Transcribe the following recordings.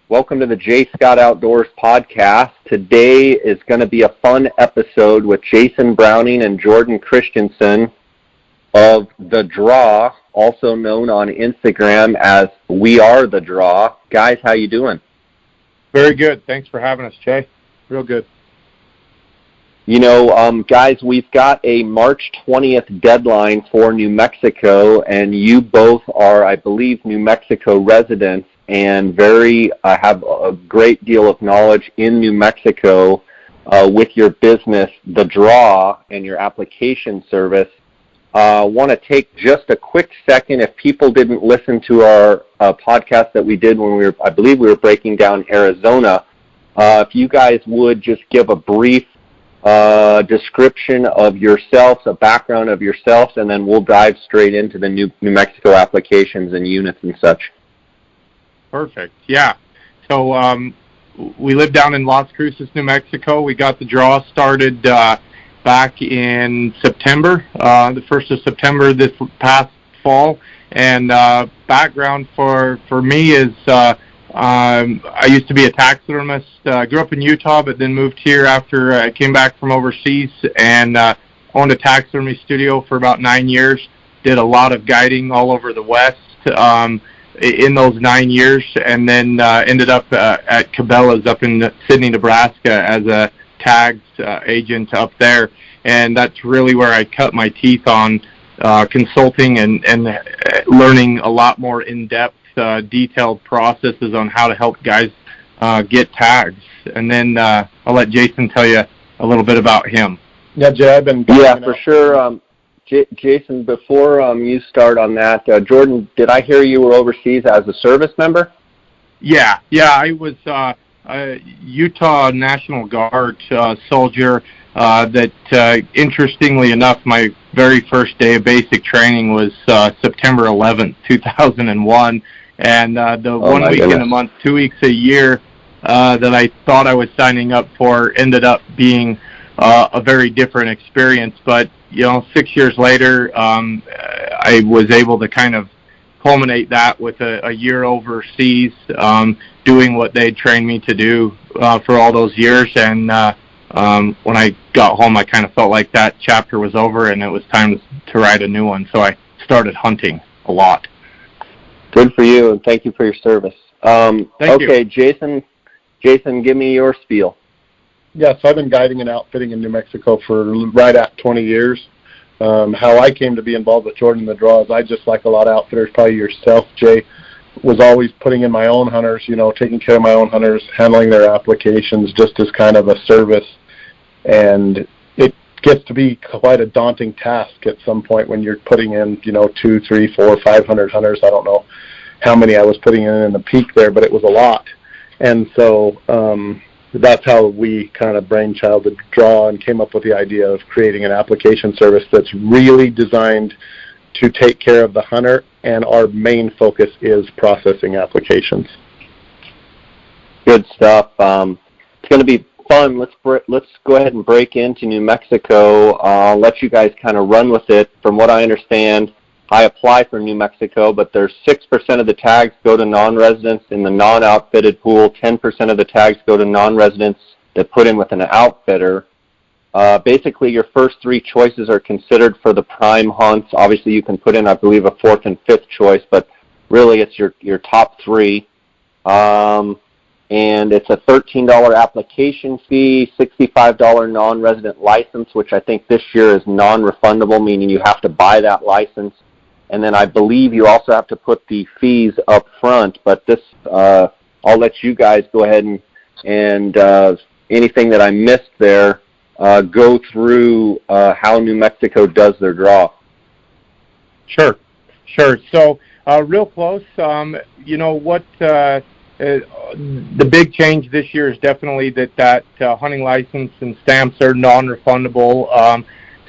Welcome to the J. Scott Outdoors podcast. Today is going to be a fun episode with Jason Browning and Jordan Christensen of The Draw, also known on Instagram as We Are The Draw. Guys, how you doing? Very good. Thanks for having us, Jay. Real good. You know, guys, we've got a March 20th deadline for New Mexico, and you both are, I believe, New Mexico residents and have a great deal of knowledge in New Mexico with your business, The Draw, and your application service. I want to take just a quick second. If people didn't listen to our podcast that we did when I believe we were breaking down Arizona, if you guys would just give a brief description of yourselves, a background of yourselves, and then we'll dive straight into the New Mexico applications and units and such. Perfect. Yeah. So we live down in Las Cruces, New Mexico. We got The Draw started back in September, the 1st of September this past fall. And background for me is I used to be a taxidermist. Grew up in Utah, but then moved here after I came back from overseas and owned a taxidermy studio for about 9 years. Did a lot of guiding all over the West in those 9 years, and then ended up at Cabela's up in Sidney, Nebraska as a tags agent up there. And that's really where I cut my teeth on consulting and learning a lot more in-depth, detailed processes on how to help guys get tags. And then I'll let Jason tell you a little bit about him. Yeah, Jay, I've been... Yeah, for sure. Jason, before you start on that, Jordan, did I hear you were overseas as a service member? Yeah, I was a Utah National Guard soldier that, interestingly enough, my very first day of basic training was September 11th, 2001, and the 1 week in a month, 2 weeks a year that I thought I was signing up for ended up being a very different experience. But 6 years later, I was able to kind of culminate that with a year overseas, doing what they trained me to do for all those years. And when I got home, I kind of felt like that chapter was over and it was time to write a new one. So I started hunting a lot. Good for you, and thank you for your service. Thank okay, you. Jason, give me your spiel. Yes, I've been guiding and outfitting in New Mexico for right at 20 years. How I came to be involved with Jordan The Draw is I, just like a lot of outfitters, probably yourself, Jay, was always putting in my own hunters, taking care of my own hunters, handling their applications just as kind of a service. And it gets to be quite a daunting task at some point when you're putting in, 200, 300, 400, 500 hunters. I don't know how many I was putting in the peak there, but it was a lot. And so that's how we kind of brainchild The Draw and came up with the idea of creating an application service that's really designed to take care of the hunter, and our main focus is processing applications. Good stuff. It's going to be fun. Let's go ahead and break into New Mexico. I'll let you guys kind of run with it. From what I understand, I apply for New Mexico, but there's 6% of the tags go to non-residents in the non-outfitted pool. 10% of the tags go to non-residents that put in with an outfitter. Basically, your first three choices are considered for the prime hunts. Obviously, you can put in, I believe, a fourth and fifth choice, but really it's your top three. And it's a $13 application fee, $65 non-resident license, which I think this year is non-refundable, meaning you have to buy that license. And then I believe you also have to put the fees up front, but this, I'll let you guys go ahead and anything that I missed there, go through how New Mexico does their draw. Sure. So real close, the big change this year is definitely that hunting license and stamps are non-refundable.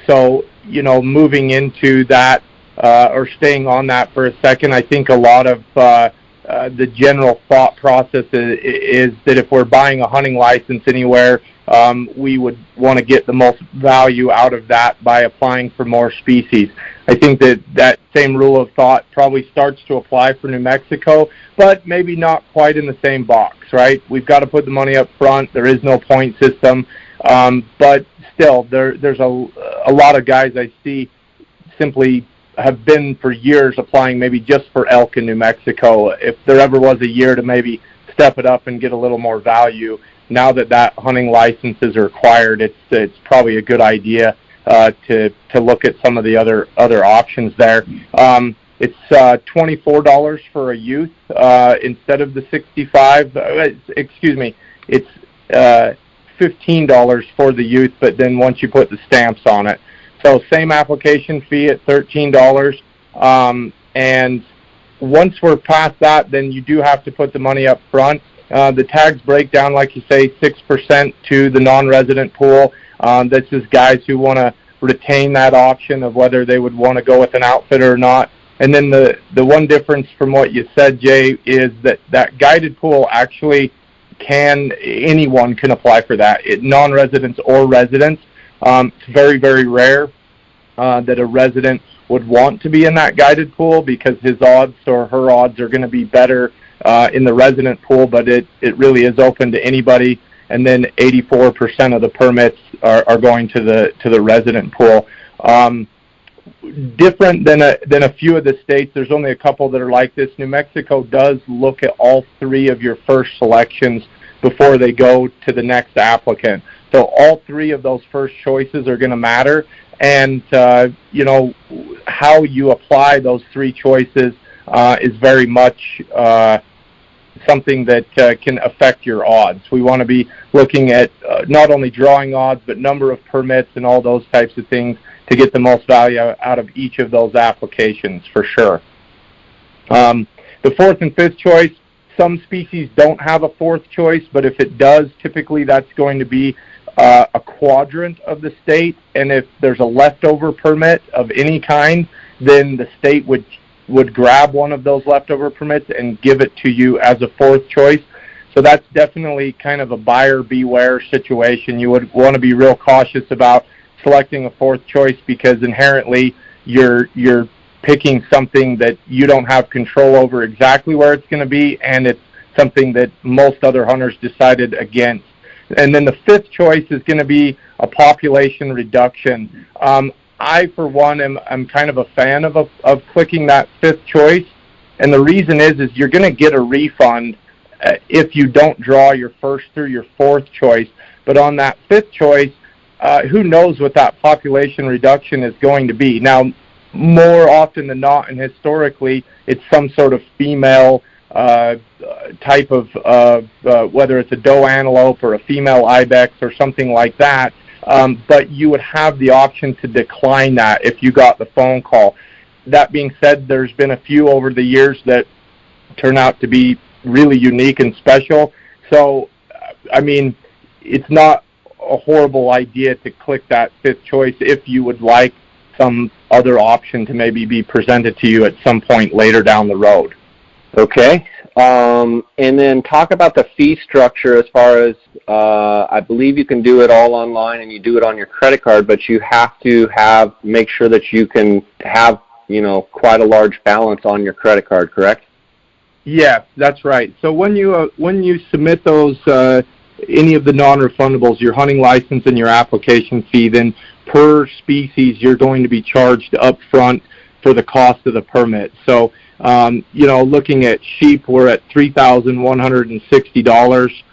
So, moving into that, or staying on that for a second, I think a lot of the general thought process is that if we're buying a hunting license anywhere, we would want to get the most value out of that by applying for more species. I think that same rule of thought probably starts to apply for New Mexico, but maybe not quite in the same box, right? We've got to put the money up front. There is no point system, but still, there's a lot of guys I see simply have been for years applying maybe just for elk in New Mexico. If there ever was a year to maybe step it up and get a little more value, now that hunting licenses are required, it's probably a good idea to look at some of the other options there. It's $24 for a youth instead of the $65. Excuse me, it's $15 for the youth, but then once you put the stamps on it. So same application fee at $13, and once we're past that, then you do have to put the money up front. The tags break down, like you say, 6% to the non-resident pool. This is guys who want to retain that option of whether they would want to go with an outfitter or not. And then the one difference from what you said, Jay, is that guided pool actually anyone can apply for that, non-residents or residents. It's very, very rare that a resident would want to be in that guided pool because his odds or her odds are going to be better in the resident pool, but it really is open to anybody. And then 84% of the permits are going to the resident pool. Different than a few of the states. There's only a couple that are like this. New Mexico does look at all three of your first selections before they go to the next applicant. So all three of those first choices are going to matter. And, how you apply those three choices is very much something that can affect your odds. We want to be looking at not only drawing odds, but number of permits and all those types of things to get the most value out of each of those applications, for sure. The fourth and fifth choice, some species don't have a fourth choice, but if it does, typically that's going to be a quadrant of the state, and if there's a leftover permit of any kind, then the state would grab one of those leftover permits and give it to you as a fourth choice. So that's definitely kind of a buyer beware situation. You would want to be real cautious about selecting a fourth choice because inherently you're picking something that you don't have control over exactly where it's going to be, and it's something that most other hunters decided against. And then the fifth choice is going to be a population reduction. I, for one, am kind of a fan of clicking that fifth choice, and the reason is you're going to get a refund if you don't draw your first through your fourth choice. But on that fifth choice, who knows what that population reduction is going to be. Now, more often than not, and historically, it's some sort of female type of whether it's a doe antelope or a female ibex or something like that, but you would have the option to decline that if you got the phone call. That being said, there's been a few over the years that turn out to be really unique and special. So, I mean, it's not a horrible idea to click that fifth choice if you would like some other option to maybe be presented to you at some point later down the road. Okay. And then talk about the fee structure as far as, I believe you can do it all online and you do it on your credit card, but you have to make sure that you can have, quite a large balance on your credit card, correct? Yeah, that's right. So when you submit those, any of the non-refundables, your hunting license and your application fee, then per species you're going to be charged up front for the cost of the permit. So, looking at sheep, we're at $3,160.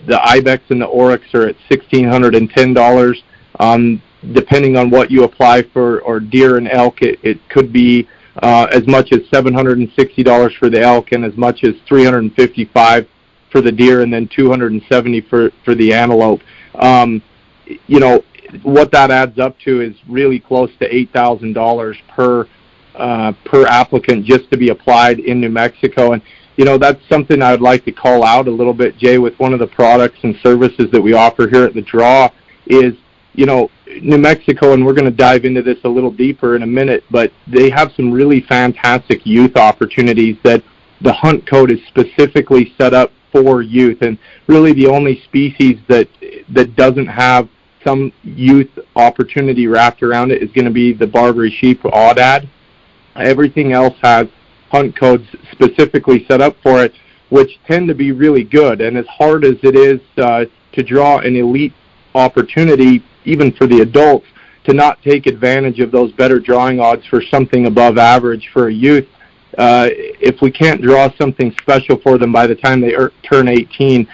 The Ibex and the Oryx are at $1,610. Depending on what you apply for, or deer and elk, it could be as much as $760 for the elk and as much as $355 for the deer, and then $270 for the antelope. What that adds up to is really close to $8,000 per applicant just to be applied in New Mexico. And that's something I would like to call out a little bit, Jay, with one of the products and services that we offer here at the Draw is, New Mexico, and we're going to dive into this a little deeper in a minute, but they have some really fantastic youth opportunities that the hunt code is specifically set up for youth, and really the only species that doesn't have some youth opportunity wrapped around it is going to be the Barbary sheep aoudad. Everything else has hunt codes specifically set up for it, which tend to be really good. And as hard as it is to draw an elite opportunity, even for the adults, to not take advantage of those better drawing odds for something above average for a youth, if we can't draw something special for them by the time they turn 18,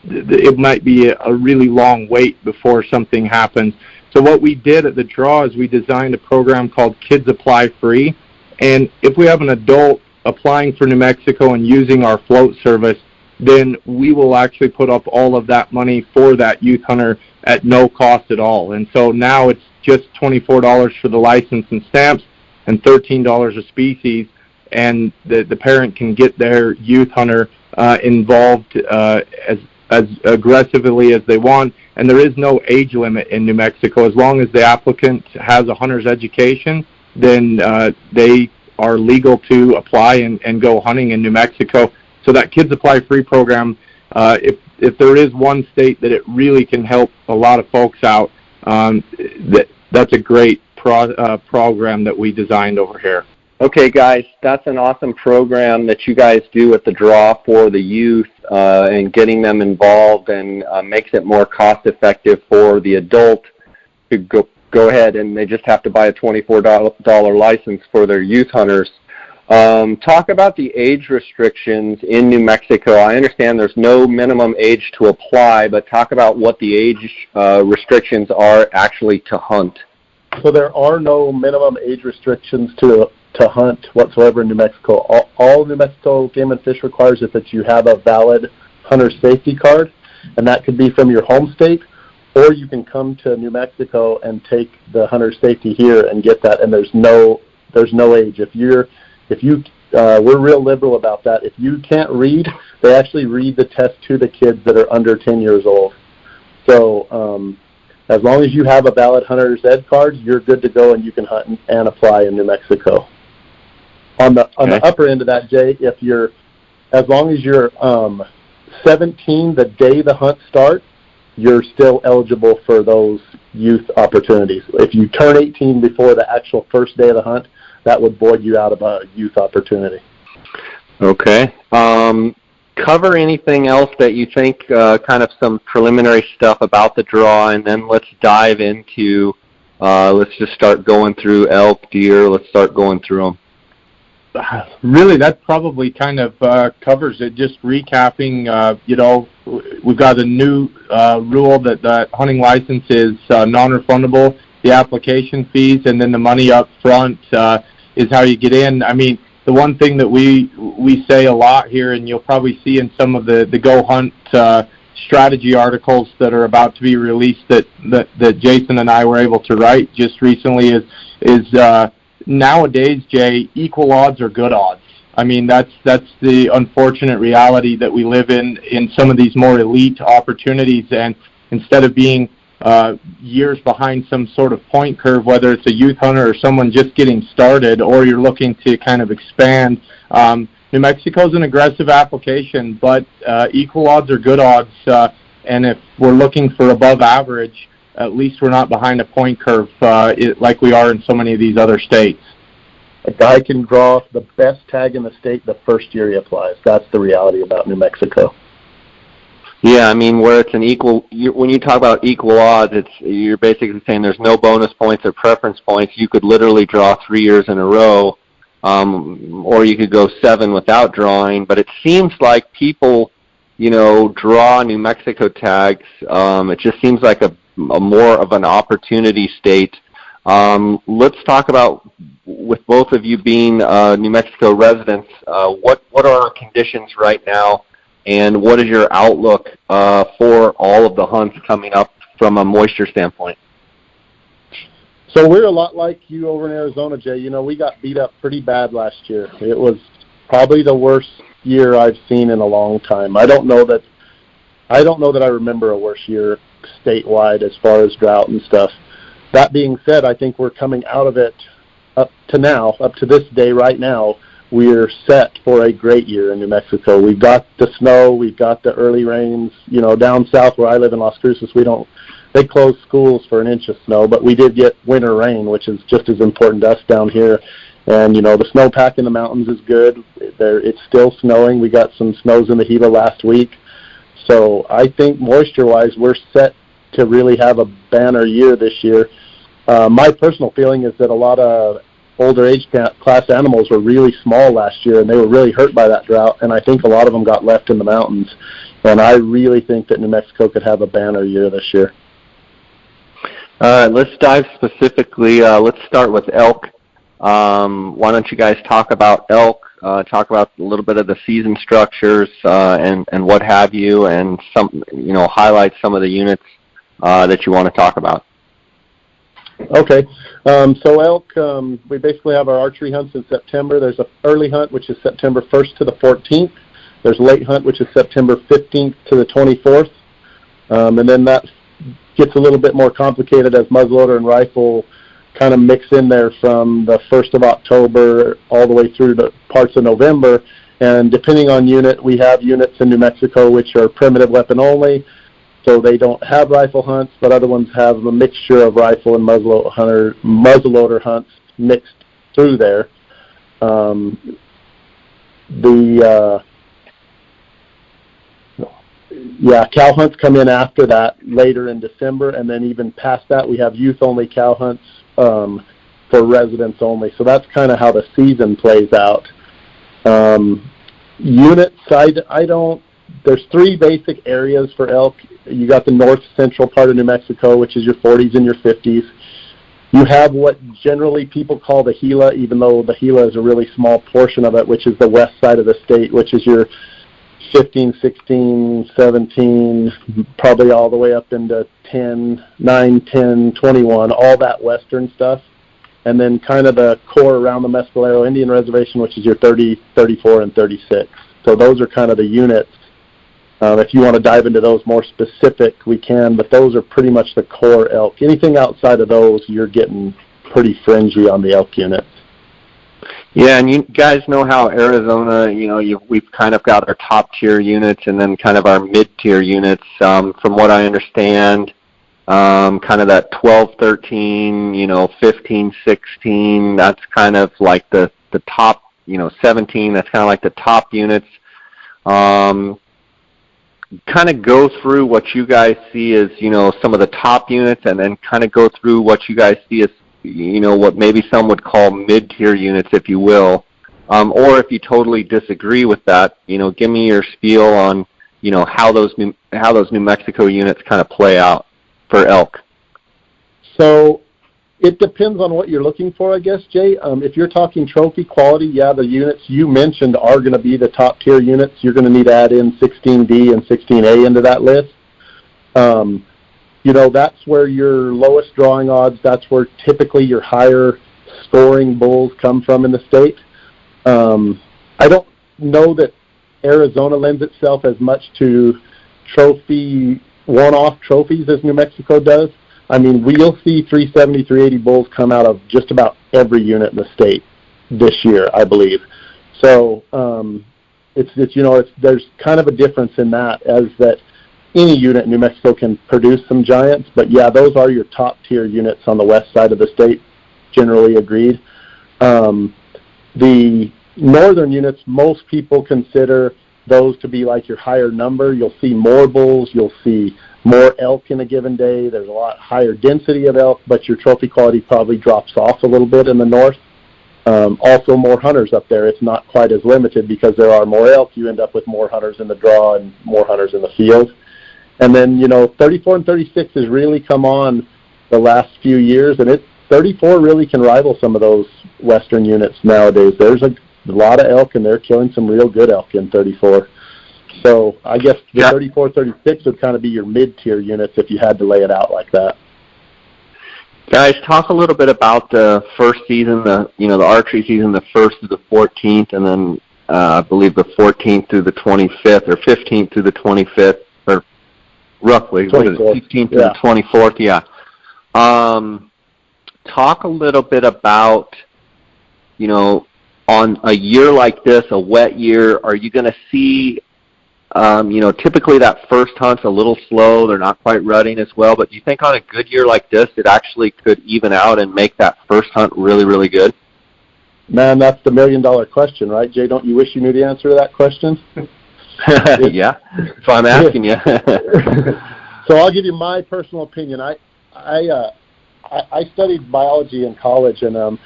it might be a really long wait before something happens. So what we did at the draw is we designed a program called Kids Apply Free. And if we have an adult applying for New Mexico and using our float service, then we will actually put up all of that money for that youth hunter at no cost at all. And so now it's just $24 for the license and stamps and $13 a species, and the parent can get their youth hunter involved as aggressively as they want. And there is no age limit in New Mexico. As long as the applicant has a hunter's education, then they are legal to apply and go hunting in New Mexico. So that Kids Apply Free program, if there is one state that it really can help a lot of folks out, that's a great program that we designed over here. Okay, guys, that's an awesome program that you guys do at the draw for the youth and getting them involved, and makes it more cost-effective for the adult to go ahead and they just have to buy a $24 license for their youth hunters. Talk about the age restrictions in New Mexico. I understand there's no minimum age to apply, but talk about what the age restrictions are actually to hunt. So there are no minimum age restrictions to hunt whatsoever in New Mexico. All New Mexico Game and Fish requires is that you have a valid hunter safety card, and that could be from your home state, or you can come to New Mexico and take the hunter safety here and get that. And there's no age. We're real liberal about that. If you can't read, they actually read the test to the kids that are under 10 years old. So as long as you have a valid hunter's ed card, you're good to go, and you can hunt and apply in New Mexico. On the upper end of that, Jay, as long as you're 17 the day the hunt starts, you're still eligible for those youth opportunities. If you turn 18 before the actual first day of the hunt, that would void you out of a youth opportunity. Okay. Cover anything else that you think, kind of some preliminary stuff about the draw, and then let's dive into, let's just start going through elk, deer, let's start going through them. Really, that probably kind of covers it. Just recapping, we've got a new rule that the hunting license is non-refundable. The application fees and then the money up front is how you get in. I mean, the one thing that we say a lot here, and you'll probably see in some of the Go Hunt strategy articles that are about to be released that Jason and I were able to write just recently, is nowadays, Jay, equal odds are good odds. I mean, that's the unfortunate reality that we live in some of these more elite opportunities. And instead of being years behind some sort of point curve, whether it's a youth hunter or someone just getting started, or you're looking to kind of expand, New Mexico's an aggressive application, but equal odds are good odds. And if we're looking for above average, at least we're not behind a point curve like we are in so many of these other states. A guy can draw the best tag in the state the first year he applies. That's the reality about New Mexico. Yeah, I mean, where it's an equal, when you talk about equal odds, you're basically saying there's no bonus points or preference points. You could literally draw 3 years in a row, or you could go 7 without drawing. But it seems like people, draw New Mexico tags. It just seems like a more of an opportunity state. Let's talk about, with both of you being New Mexico residents, what are our conditions right now, and what is your outlook for all of the hunts coming up from a moisture standpoint? So we're a lot like you over in Arizona, Jay. We got beat up pretty bad last year. It was probably the worst year I've seen in a long time. I don't know that I remember a worse year statewide as far as drought and stuff. That being said, I think we're coming out of it up to this day right now. We're set for a great year in New Mexico. We've got the snow, we've got the early rains. Down south where I live in Las Cruces, we don't they closed schools for an inch of snow, but we did get winter rain, which is just as important to us down here. And, the snowpack in the mountains is good. It's still snowing. We got some snows in the Gila last week. So I think moisture-wise, we're set to really have a banner year this year. My personal feeling is that a lot of older age class animals were really small last year, and they were really hurt by that drought, and I think a lot of them got left in the mountains. And I really think that New Mexico could have a banner year this year. Let's dive specifically. Let's start with elk. Why don't you guys talk about elk, talk about a little bit of the season structures and what have you, and highlight some of the units that you want to talk about. Okay. So elk, we basically have our archery hunts in September. There's an early hunt, which is September 1st to the 14th. There's a late hunt, which is September 15th to the 24th. And then that gets a little bit more complicated as muzzleloader and rifle kind of mix in there from the 1st of October all the way through to parts of November. And depending on unit, we have units in New Mexico which are primitive weapon only, so they don't have rifle hunts, but other ones have a mixture of rifle and muzzleloader hunts mixed through there. Cow hunts come in after that, later in December, and then even past that, we have youth-only cow hunts for residents only. So that's kind of how the season plays out. Unit side, there's three basic areas for elk. You got the north central part of New Mexico, which is your 40s and your 50s. You have what generally people call the Gila, even though the Gila is a really small portion of it, which is the west side of the state, which is your 15, 16, 17, probably all the way up into 9, 10, 21, all that western stuff. And then kind of the core around the Mescalero Indian Reservation, which is your 30, 34, and 36. So those are kind of the units. If you want to dive into those more specific, we can, but those are pretty much the core elk. Anything outside of those, you're getting pretty fringy on the elk units. Yeah, and you guys know how Arizona, we've kind of got our top-tier units and then kind of our mid-tier units. From what I understand, kind of that 12, 13, 15, 16, that's kind of like the top, 17, that's kind of like the top units. Kind of go through what you guys see as, some of the top units, and then kind of go through what you guys see as, what maybe some would call mid-tier units, if you will. Or if you totally disagree with that, give me your spiel on, how those New Mexico units kind of play out for elk. So it depends on what you're looking for, I guess, Jay. If you're talking trophy quality, the units you mentioned are going to be the top tier units. You're going to need to add in 16D and 16A into that list. That's where your lowest drawing odds, that's where typically your higher scoring bulls come from in the state. I don't know that Arizona lends itself as much to one-off trophies as New Mexico does. I mean, we'll see 370, 380 bulls come out of just about every unit in the state this year, I believe. So there's kind of a difference in that, as that any unit in New Mexico can produce some giants, but those are your top tier units on the west side of the state, generally agreed. The northern units, most people consider those to be like your higher number. You'll see more bulls, you'll see more elk in a given day. There's a lot higher density of elk, but your trophy quality probably drops off a little bit in the north. Also more hunters up there. It's not quite as limited because there are more elk. You end up with more hunters in the draw and more hunters in the field. And then, 34 and 36 has really come on the last few years, and 34 really can rival some of those western units nowadays. There's a lot of elk, and they're killing some real good elk in 34. So I guess the 34, 36 would kind of be your mid-tier units if you had to lay it out like that. Guys, talk a little bit about the first season, the archery season, the 1st to the 14th, and then I believe the 14th through the 25th, or 15th through the 25th, or roughly, 15th to the 24th, talk a little bit about, on a year like this, a wet year, are you going to see Typically that first hunt's a little slow. They're not quite rutting as well. But do you think on a good year like this, it actually could even out and make that first hunt really, really good? Man, that's the $1,000,000 question, right, Jay? Don't you wish you knew the answer to that question? Yeah, so I'm asking you. So I'll give you my personal opinion. I studied biology in college, and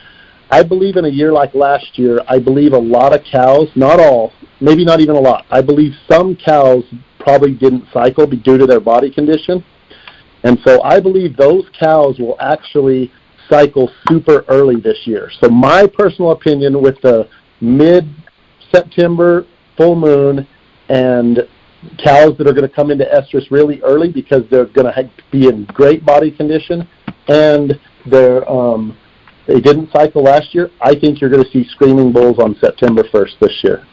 I believe in a year like last year, I believe a lot of cows, not all, maybe not even a lot, I believe some cows probably didn't cycle due to their body condition. And so I believe those cows will actually cycle super early this year. So my personal opinion, with the mid-September full moon and cows that are going to come into estrus really early because they're going to be in great body condition and they didn't cycle last year, I think you're going to see screaming bulls on September 1st this year.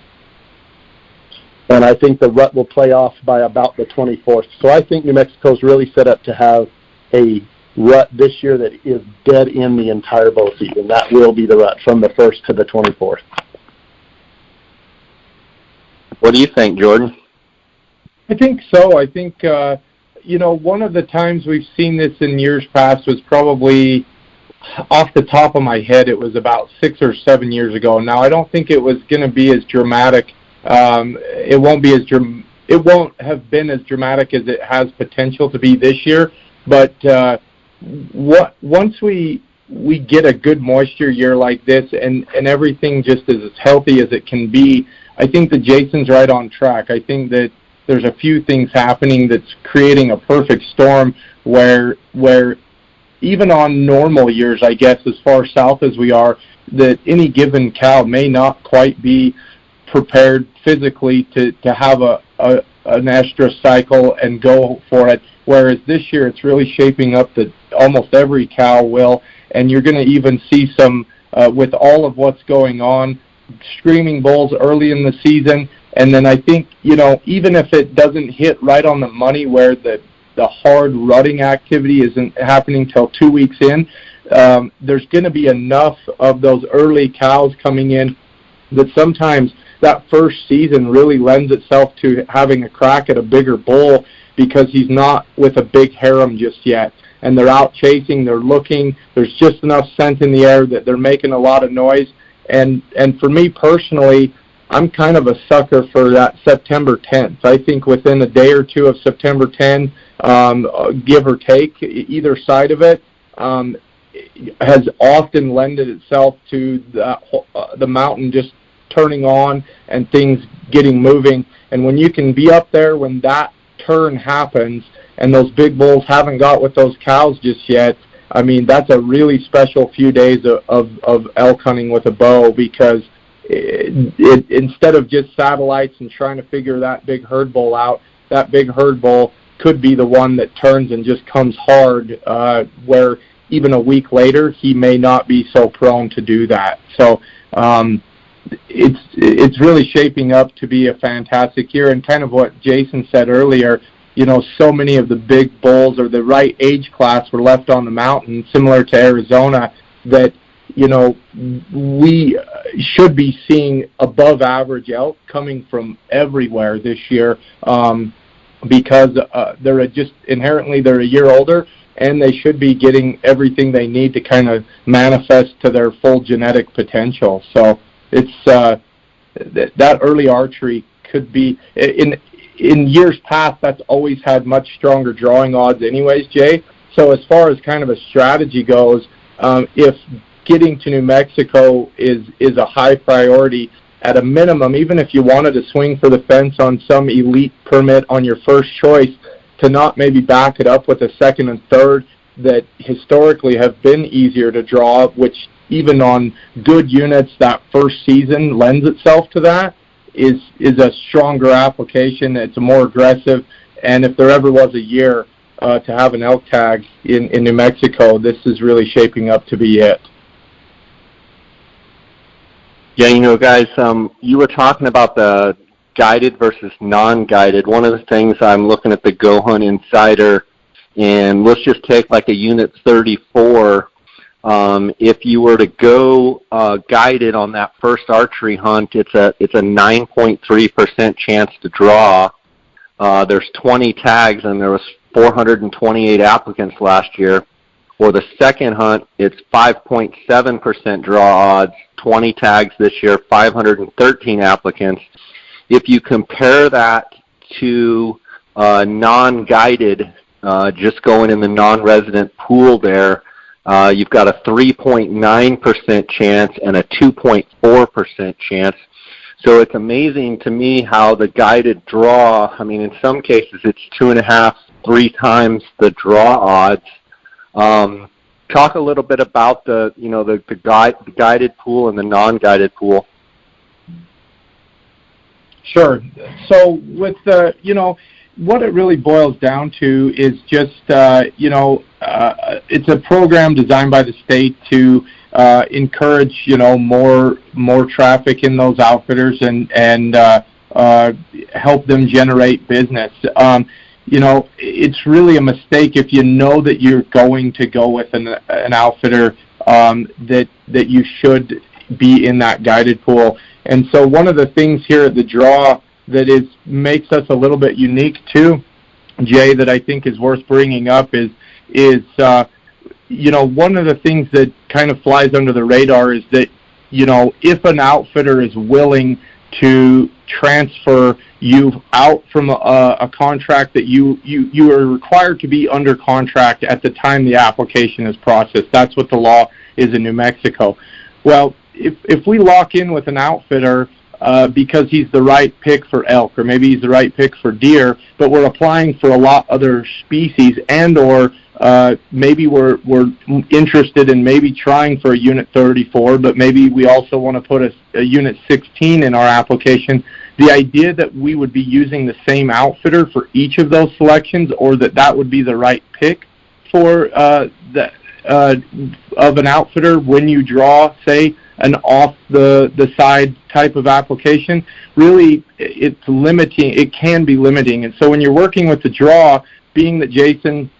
And I think the rut will play off by about the 24th. So I think New Mexico's really set up to have a rut this year that is dead in the entire bow season. That will be the rut from the 1st to the 24th. What do you think, Jordan? I think so. I think, one of the times we've seen this in years past was probably, off the top of my head, it was about 6 or 7 years ago. Now, I don't think it was going to be as dramatic. It won't have been as dramatic as it has potential to be this year. But once we get a good moisture year like this and everything just is as healthy as it can be, I think that Jason's right on track. I think that there's a few things happening that's creating a perfect storm where even on normal years, I guess, as far south as we are, that any given cow may not quite be prepared physically to have an estrus cycle and go for it, whereas this year it's really shaping up that almost every cow will, and you're going to even see some, with all of what's going on, screaming bulls early in the season. And then I think, even if it doesn't hit right on the money where the hard rutting activity isn't happening till 2 weeks in, there's going to be enough of those early cows coming in that sometimes that first season really lends itself to having a crack at a bigger bull because he's not with a big harem just yet. And they're out chasing, they're looking, there's just enough scent in the air that they're making a lot of noise. And for me personally, I'm kind of a sucker for that September 10th. I think within a day or two of September 10, give or take, either side of it, has often lended itself to the mountain just turning on and things getting moving. And when you can be up there when that turn happens and those big bulls haven't got with those cows just yet, I mean, that's a really special few days of elk hunting with a bow, because it instead of just satellites and trying to figure that big herd bull out, that big herd bull could be the one that turns and just comes hard, where even a week later he may not be so prone to do that. So it's really shaping up to be a fantastic year. And kind of what Jason said earlier, so many of the big bulls or the right age class were left on the mountain, similar to Arizona, that we should be seeing above average elk coming from everywhere this year, because they're just inherently they're a year older, and they should be getting everything they need to kind of manifest to their full genetic potential. So it's that early archery could be in years past, that's always had much stronger drawing odds anyways, Jay. So as far as kind of a strategy goes, if getting to New Mexico is a high priority, at a minimum, even if you wanted to swing for the fence on some elite permit on your first choice, to not maybe back it up with a second and third that historically have been easier to draw, which even on good units that first season lends itself to that, is a stronger application. It's a more aggressive, and if there ever was a year to have an elk tag in New Mexico, this is really shaping up to be it. Yeah, guys, you were talking about the guided versus non-guided. One of the things, I'm looking at the Go Hunt Insider, and let's just take like a Unit 34. If you were to go guided on that first archery hunt, it's a 9.3% chance to draw. There's 20 tags, and there was 428 applicants last year. For the second hunt, it's 5.7% draw odds, 20 tags this year, 513 applicants. If you compare that to non-guided, just going in the non-resident pool there, you've got a 3.9% chance and a 2.4% chance. So it's amazing to me how the guided draw, I mean, in some cases it's 2.5, 3 times the draw odds. Talk a little bit about the guided pool and the non-guided pool. Sure. So with what it really boils down to is just it's a program designed by the state to encourage more traffic in those outfitters and help them generate business. It's really a mistake if you know that you're going to go with an outfitter that you should be in that guided pool. And so one of the things here at the draw that makes us a little bit unique too, Jay, that I think is worth bringing up is one of the things that kind of flies under the radar is that if an outfitter is willing to transfer you out from a contract that you are required to be under contract at the time the application is processed. That's what the law is in New Mexico. Well, if we lock in with an outfitter because he's the right pick for elk, or maybe he's the right pick for deer, but we're applying for a lot other species, and or maybe we're interested in maybe trying for a Unit 34, but maybe we also want to put a Unit 16 in our application. The idea that we would be using the same outfitter for each of those selections, or that would be the right pick for of an outfitter when you draw, say, an off-the-side type of application, really it's limiting. It can be limiting. And so when you're working with the draw, being that Jason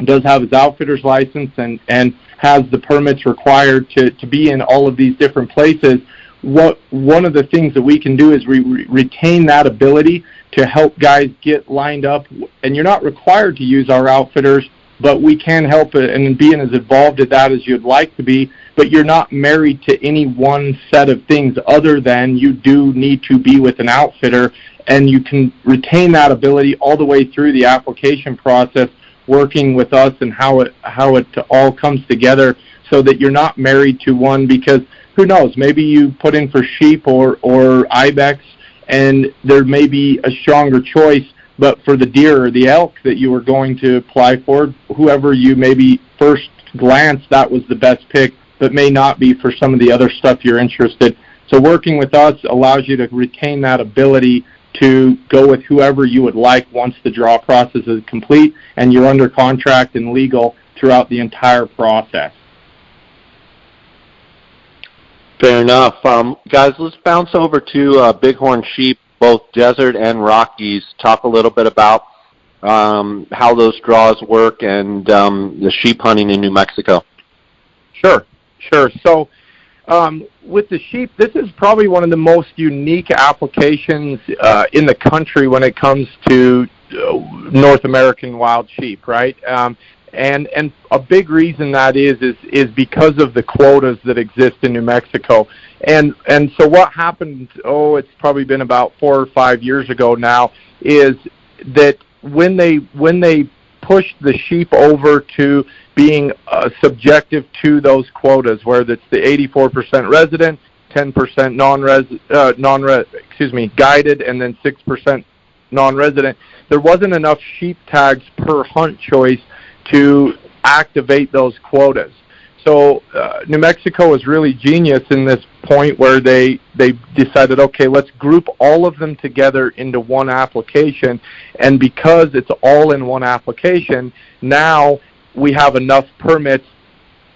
does have his outfitter's license and has the permits required to be in all of these different places, one of the things that we can do is retain that ability to help guys get lined up. And you're not required to use our outfitters, but we can help it and being as involved in that as you'd like to be. But you're not married to any one set of things other than you do need to be with an outfitter, and you can retain that ability all the way through the application process, working with us and how it all comes together, so that you're not married to one, because who knows, maybe you put in for sheep or Ibex and there may be a stronger choice, but for the deer or the elk that you were going to apply for, whoever you maybe first glance that was the best pick, but may not be for some of the other stuff you're interested. So working with us allows you to retain that ability to go with whoever you would like once the draw process is complete and you're under contract and legal throughout the entire process. Fair enough. Guys, let's bounce over to bighorn sheep, both desert and Rockies. Talk a little bit about how those draws work and the sheep hunting in New Mexico. Sure. So with the sheep, this is probably one of the most unique applications in the country when it comes to North American wild sheep, right? And a big reason that is because of the quotas that exist in New Mexico. And so what happened, it's probably been about 4 or 5 years ago now, is that when they pushed the sheep over to being subjective to those quotas, where it's the 84% resident, 10% guided, and then 6% non-resident, there wasn't enough sheep tags per hunt choice to activate those quotas. So New Mexico was really genius in this point where they decided, okay, let's group all of them together into one application, and because it's all in one application, now we have enough permits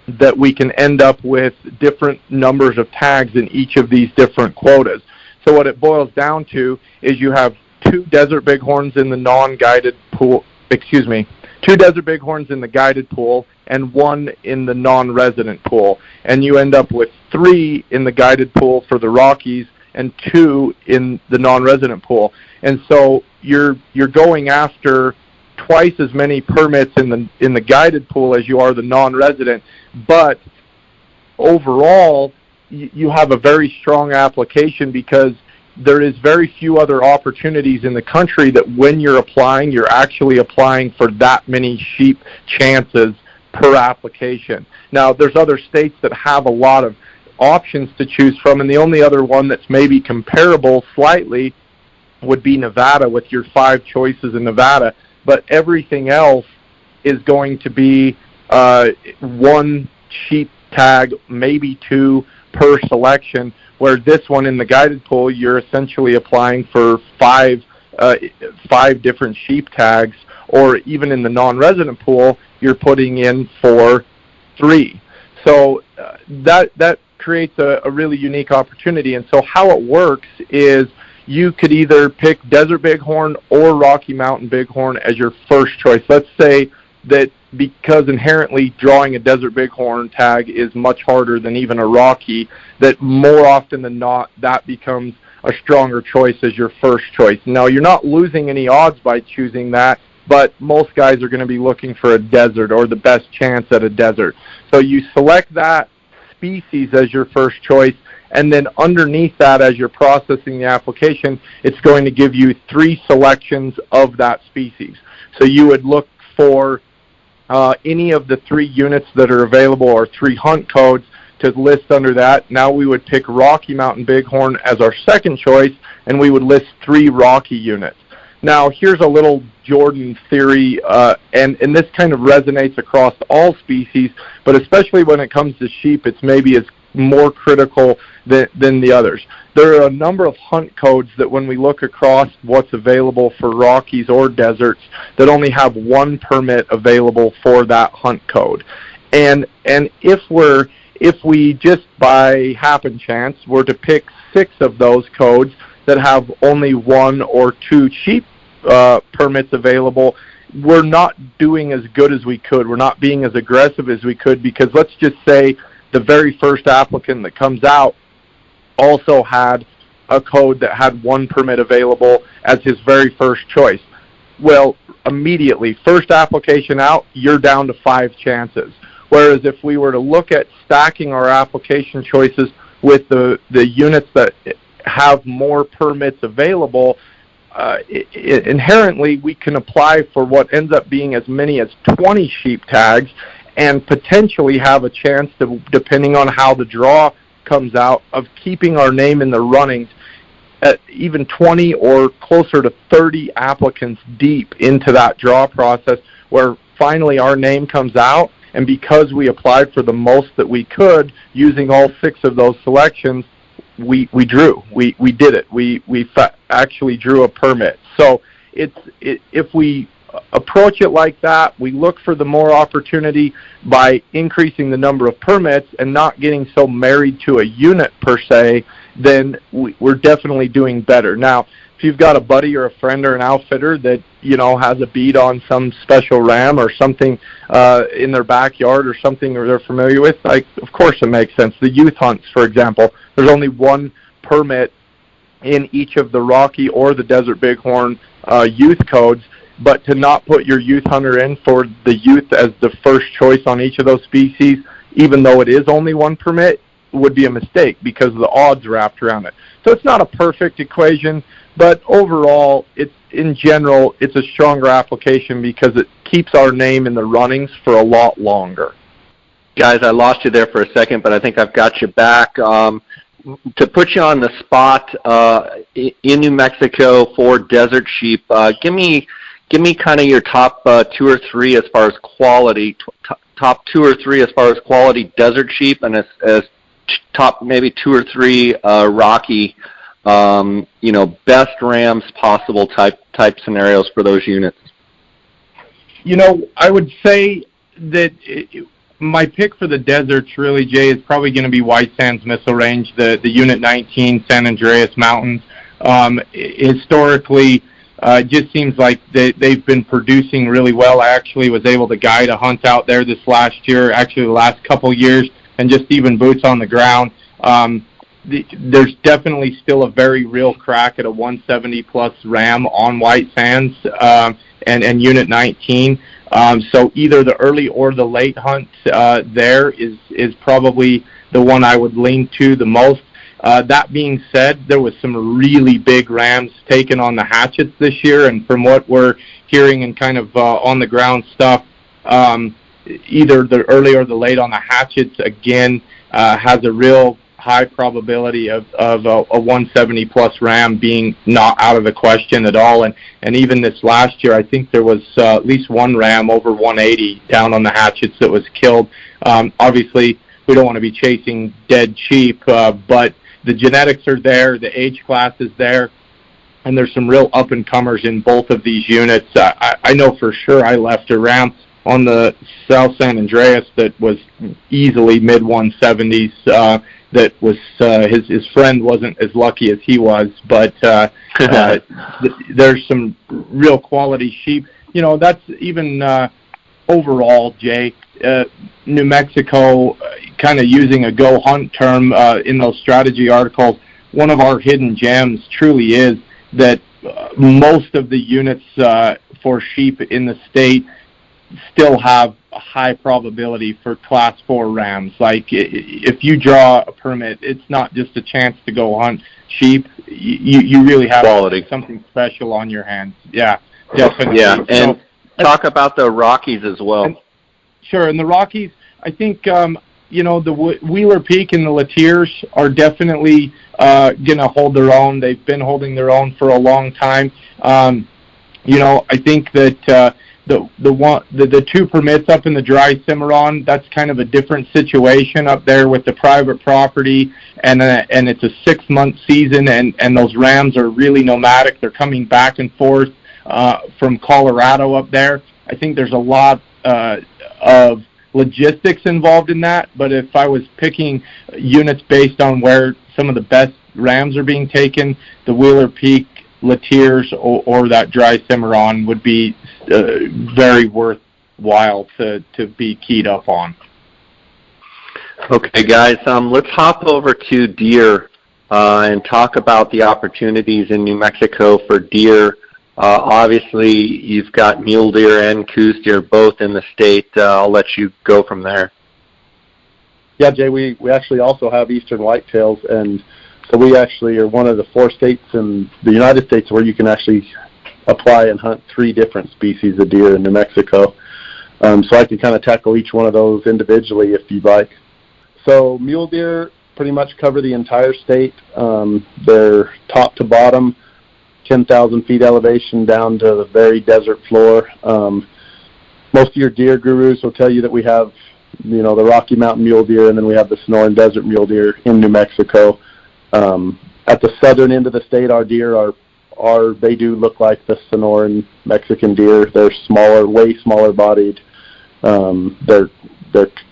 that we can end up with different numbers of tags in each of these different quotas. So what it boils down to is you have 2 desert bighorns in the non-guided pool, 2 desert bighorns in the guided pool, and 1 in the non-resident pool. And you end up with 3 in the guided pool for the Rockies and 2 in the non-resident pool. And so you're going after twice as many permits in the guided pool as you are the non-resident, but overall you have a very strong application because there is very few other opportunities in the country that when you're applying, you're actually applying for that many sheep chances per application. Now, there's other states that have a lot of options to choose from, and the only other one that's maybe comparable slightly would be Nevada with your 5 choices in Nevada, but everything else is going to be 1 sheep tag, maybe 2 per selection, where this one in the guided pool, you're essentially applying for 5 different sheep tags, or even in the non-resident pool, you're putting in for 3. So that creates a really unique opportunity. And so how it works is you could either pick Desert Bighorn or Rocky Mountain Bighorn as your first choice. Let's say that because inherently drawing a Desert Bighorn tag is much harder than even a Rocky, that more often than not, that becomes a stronger choice as your first choice. Now, you're not losing any odds by choosing that, but most guys are going to be looking for a desert or the best chance at a desert. So you select that species as your first choice, and then underneath that, as you're processing the application, it's going to give you 3 selections of that species. So you would look for any of the 3 units that are available or 3 hunt codes to list under that. Now we would pick Rocky Mountain Bighorn as our second choice, and we would list 3 Rocky units. Now, here's a little Jordan theory, and this kind of resonates across all species, but especially when it comes to sheep, it's maybe more critical than the others. There are a number of hunt codes that when we look across what's available for Rockies or deserts that only have 1 permit available for that hunt code. And if we just by happen chance were to pick 6 of those codes that have only 1 or 2 sheep permits available, we're not doing as good as we could. We're not being as aggressive as we could, because let's just say the very first applicant that comes out also had a code that had 1 permit available as his very first choice. Well, immediately, first application out, you're down to 5 chances. Whereas if we were to look at stacking our application choices with the units that have more permits available, inherently we can apply for what ends up being as many as 20 sheep tags, and potentially have a chance to, depending on how the draw comes out, of keeping our name in the runnings at even 20 or closer to 30 applicants deep into that draw process, where finally our name comes out, and because we applied for the most that we could using all 6 of those selections, we did it. We actually drew a permit. So if we approach it like that, we look for the more opportunity by increasing the number of permits and not getting so married to a unit per se, then we're definitely doing better. Now, if you've got a buddy or a friend or an outfitter that, has a bead on some special ram or something in their backyard or something they're familiar with, of course it makes sense. The youth hunts, for example, there's only 1 permit in each of the Rocky or the Desert Bighorn youth codes, but to not put your youth hunter in for the youth as the first choice on each of those species, even though it is only 1 permit, would be a mistake because of the odds wrapped around it. So it's not a perfect equation, but overall, in general, it's a stronger application because it keeps our name in the runnings for a lot longer. Guys, I lost you there for a second, but I think I've got you back. To put you on the spot in New Mexico for desert sheep, give me kind of your top 2 or 3 as far as quality, top 2 or 3 as far as quality desert sheep, and as top maybe 2 or 3 Rocky, best rams possible type scenarios for those units. I would say that my pick for the deserts, really, Jay, is probably going to be White Sands Missile Range, the Unit 19 San Andreas Mountains. Historically, It just seems like they've been producing really well. I actually was able to guide a hunt out there this last year, actually the last couple years, and just even boots on the ground. There's definitely still a very real crack at a 170 plus ram on White Sands and Unit 19. So either the early or the late hunt there is probably the one I would lean to the most. That being said, there was some really big rams taken on the hatchets this year, and from what we're hearing and kind of on the ground stuff, either the early or the late on the hatchets again has a real high probability of a 170 plus ram being not out of the question at all. And even this last year, I think there was at least one ram over 180 down on the hatchets that was killed. Obviously, we don't want to be chasing dead sheep, but the genetics are there, the age class is there, and there's some real up-and-comers in both of these units. I know for sure I left a ram on the South San Andreas that was easily mid-170s. That was his friend wasn't as lucky as he was, but there's some real quality sheep. You know, that's even overall, Jay, New Mexico, kind of using a go hunt term in those strategy articles, one of our hidden gems truly is that most of the units for sheep in the state still have a high probability for class 4 rams. Like, if you draw a permit, it's not just a chance to go hunt sheep. You really have quality, something special on your hands. Yeah, definitely. Yeah, and talk about the Rockies as well. Sure, and the Rockies, I think, you know, the Wheeler Peak and the Latiers are definitely going to hold their own. They've been holding their own for a long time. You know, I think that the two permits up in the dry Cimarron, that's kind of a different situation up there with the private property, and it's a 6-month season, and those rams are really nomadic. They're coming back and forth from Colorado up there. I think there's a lot of logistics involved in that, but if I was picking units based on where some of the best rams are being taken, the Wheeler Peak, Latiers, or that dry Cimarron would be very worthwhile to be keyed up on. Okay, guys, let's hop over to deer and talk about the opportunities in New Mexico for deer. Obviously, you've got mule deer and Coues deer both in the state. I'll let you go from there. Yeah, Jay, we actually also have eastern whitetails, and so we actually are one of the 4 states in the United States where you can actually apply and hunt 3 different species of deer in New Mexico. So I can kind of tackle each one of those individually if you'd like. So mule deer pretty much cover the entire state. They're top to bottom, 10,000 feet elevation down to the very desert floor. Most of your deer gurus will tell you that we have, you know, the Rocky Mountain mule deer, and then we have the Sonoran Desert mule deer in New Mexico. At the southern end of the state, our deer they do look like the Sonoran Mexican deer. They're smaller, way smaller bodied. Their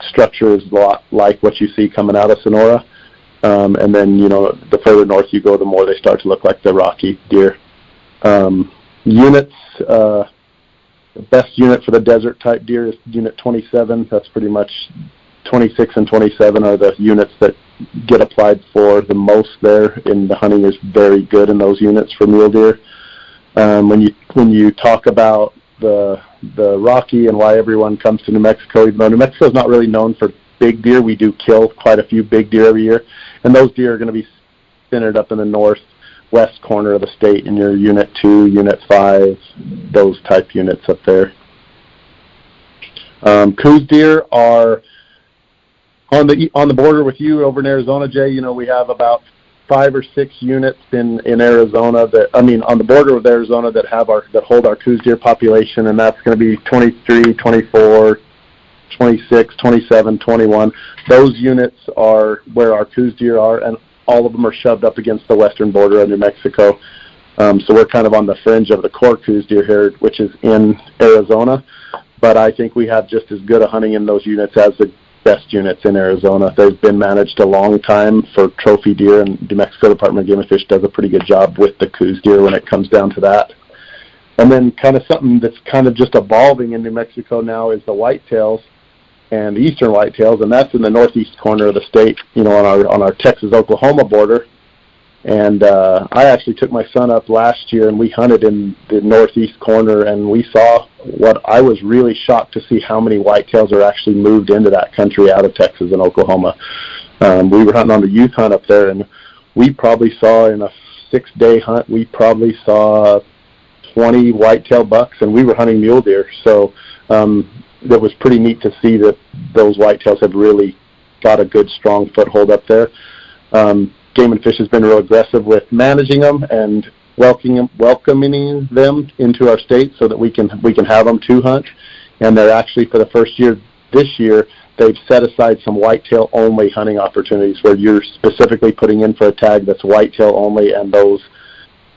structure is a lot like what you see coming out of Sonora. And then, you know, the further north you go, the more they start to look like the Rocky deer. Units, the best unit for the desert type deer is unit 27. That's pretty much 26 and 27 are the units that get applied for the most there, and the hunting is very good in those units for mule deer. When you talk about the Rocky and why everyone comes to New Mexico, even though New Mexico is not really known for big deer, we do kill quite a few big deer every year, and those deer are going to be centered up in the northwest corner of the state in your unit 2, unit 5, those type units up there. Coues deer are on the border with you over in Arizona, Jay. You know, we have about 5 or 6 units in Arizona on the border with Arizona that hold our Coues deer population, and that's going to be 23, 24, 26, 27, 21. Those units are where our Coues deer are, and all of them are shoved up against the western border of New Mexico. So we're kind of on the fringe of the core Coues deer here, which is in Arizona. But I think we have just as good a hunting in those units as the best units in Arizona. They've been managed a long time for trophy deer, and New Mexico Department of Game and Fish does a pretty good job with the Coues deer when it comes down to that. And then kind of something that's kind of just evolving in New Mexico now is the whitetails and the eastern whitetails, and that's in the northeast corner of the state, on our Texas-Oklahoma border. And I actually took my son up last year, and we hunted in the northeast corner, and we saw what I was really shocked to see how many whitetails are actually moved into that country out of Texas and Oklahoma. We were hunting on the youth hunt up there, and we probably saw in a 6-day hunt, we probably saw 20 whitetail bucks, and we were hunting mule deer. So that was pretty neat to see that those whitetails have really got a good, strong foothold up there. Game and Fish has been real aggressive with managing them and welcoming them into our state so that we can have them to hunt. And they're actually, for the first year this year, they've set aside some whitetail only hunting opportunities where you're specifically putting in for a tag that's whitetail only, and those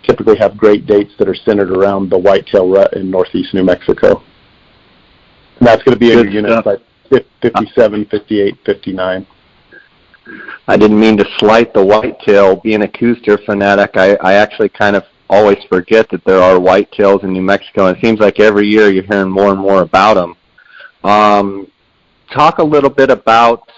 typically have great dates that are centered around the whitetail rut in northeast New Mexico. And that's going to be in your units like 57, 58, 59. I didn't mean to slight the whitetail. Being a Coues deer fanatic, I actually kind of always forget that there are whitetails in New Mexico. And it seems like every year you're hearing more and more about them. Talk a little bit about,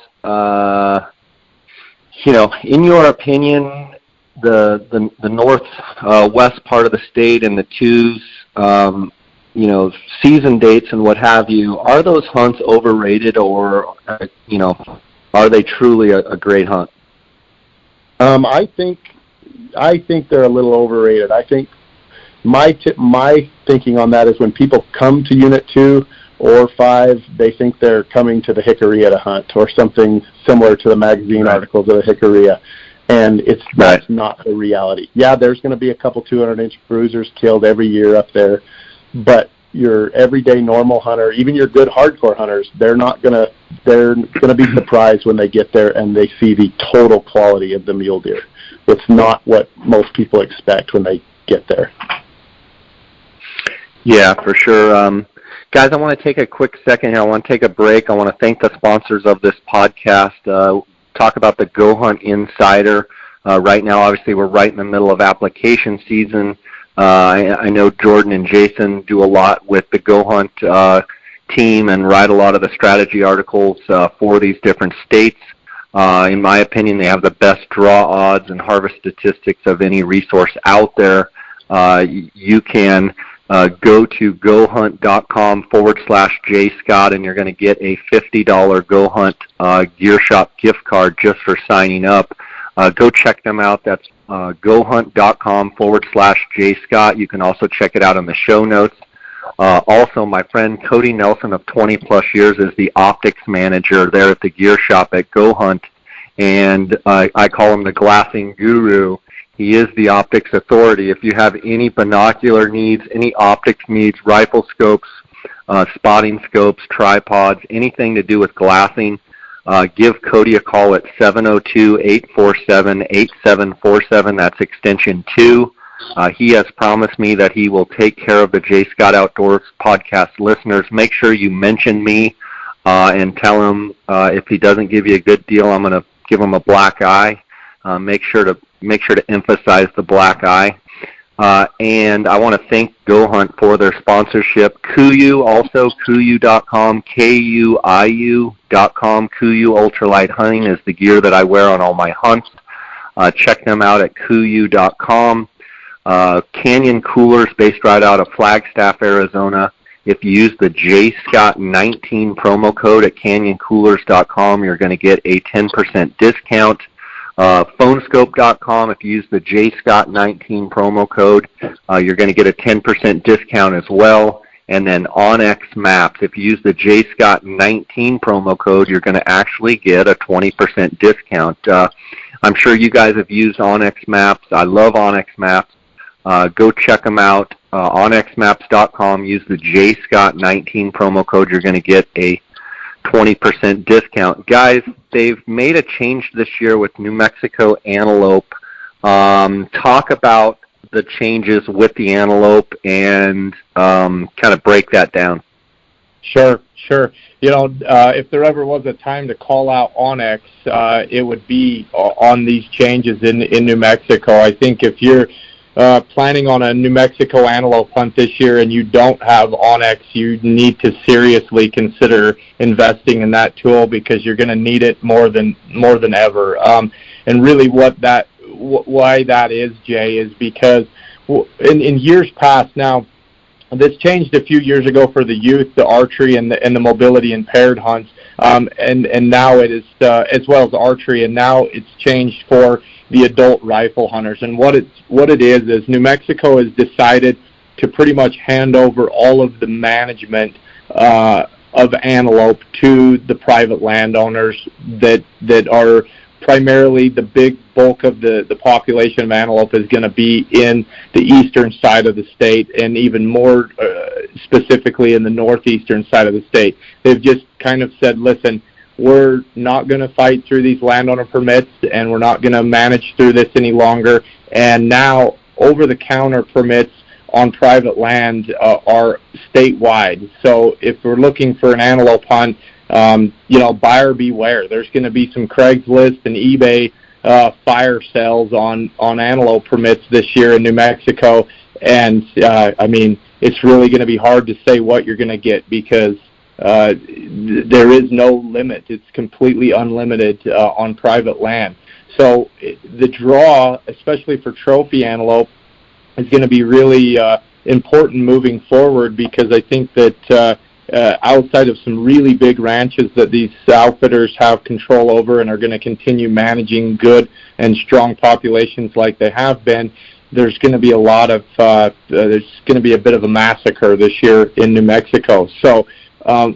in your opinion, the northwest part of the state and the Coues, season dates and what have you. Are those hunts overrated, or are they truly a great hunt? I think they're a little overrated. I think my thinking on that is when people come to Unit 2 or 5, they think they're coming to the Hickory to hunt or something similar to the magazine articles of the Hickory, and that's not the reality. Yeah, there's going to be a couple 200-inch bruisers killed every year up there, but your everyday normal hunter, even your good hardcore hunters, they're going to be surprised when they get there and they see the total quality of the mule deer. It's not what most people expect when they get there. Yeah, for sure. Guys, I want to take a quick second here. I want to take a break. I want to thank the sponsors of this podcast. Talk about the Go Hunt Insider. Right now, obviously, we're right in the middle of application season. I know Jordan and Jason do a lot with the Go Hunt team and write a lot of the strategy articles for these different states. In my opinion, they have the best draw odds and harvest statistics of any resource out there. You can go to gohunt.com/JScott, and you're going to get a $50 Go Hunt Gear Shop gift card just for signing up. Go check them out. That's gohunt.com/JScott. You can also check it out in the show notes. Also, my friend Cody Nelson of 20-plus years is the optics manager there at the Gear Shop at Go Hunt, and I call him the glassing guru. He is the optics authority. If you have any binocular needs, any optics needs, rifle scopes, spotting scopes, tripods, anything to do with glassing, give Cody a call at 702-847-8747. That's extension 2. He has promised me that he will take care of the J. Scott Outdoors podcast listeners. Make sure you mention me and tell him if he doesn't give you a good deal, I'm going to give him a black eye. Make sure to emphasize the black eye. And I want to thank Go Hunt for their sponsorship. KUIU, also KUIU.com, KUIU.com. KUIU Ultralight Hunting is the gear that I wear on all my hunts. Check them out at KUIU.com. Canyon Coolers, based right out of Flagstaff, Arizona. If you use the JScott19 promo code at canyoncoolers.com, you're going to get a 10% discount. Phonescope.com, if you use the JScott19 promo code, you're going to get a 10% discount as well. And then Onyx Maps, if you use the JScott19 promo code, you're going to actually get a 20% discount. I'm sure you guys have used Onyx Maps. I love Onyx Maps. Go check them out. OnyxMaps.com, use the JScott19 promo code. You're going to get a 20% discount. Guys, they've made a change this year with New Mexico Antelope. Talk about the changes with the Antelope and kind of break that down. Sure. If there ever was a time to call out Onyx, it would be on these changes in New Mexico. I think if you're planning on a New Mexico antelope hunt this year and you don't have onX, you need to seriously consider investing in that tool because you're going to need it more than ever. And really why that is, Jay, is because in years past now, this changed a few years ago for the youth, the archery, and the mobility impaired hunts, and now it is as well as archery, and now it's changed for the adult rifle hunters. And what it is New Mexico has decided to pretty much hand over all of the management of antelope to the private landowners that are primarily the big bulk of the population of antelope is going to be in the eastern side of the state, and even more specifically in the northeastern side of the state. They've just kind of said, listen, we're not going to fight through these landowner permits, and we're not going to manage through this any longer. And now over-the-counter permits on private land are statewide. So if we're looking for an antelope hunt, buyer beware. There's going to be some Craigslist and eBay fire sales on antelope permits this year in New Mexico, and it's really going to be hard to say what you're going to get because there is no limit. It's completely unlimited on private land. So the draw, especially for trophy antelope, is going to be really important moving forward because I think that outside of some really big ranches that these outfitters have control over and are going to continue managing good and strong populations like they have been, there's going to be there's going to be a bit of a massacre this year in New Mexico. So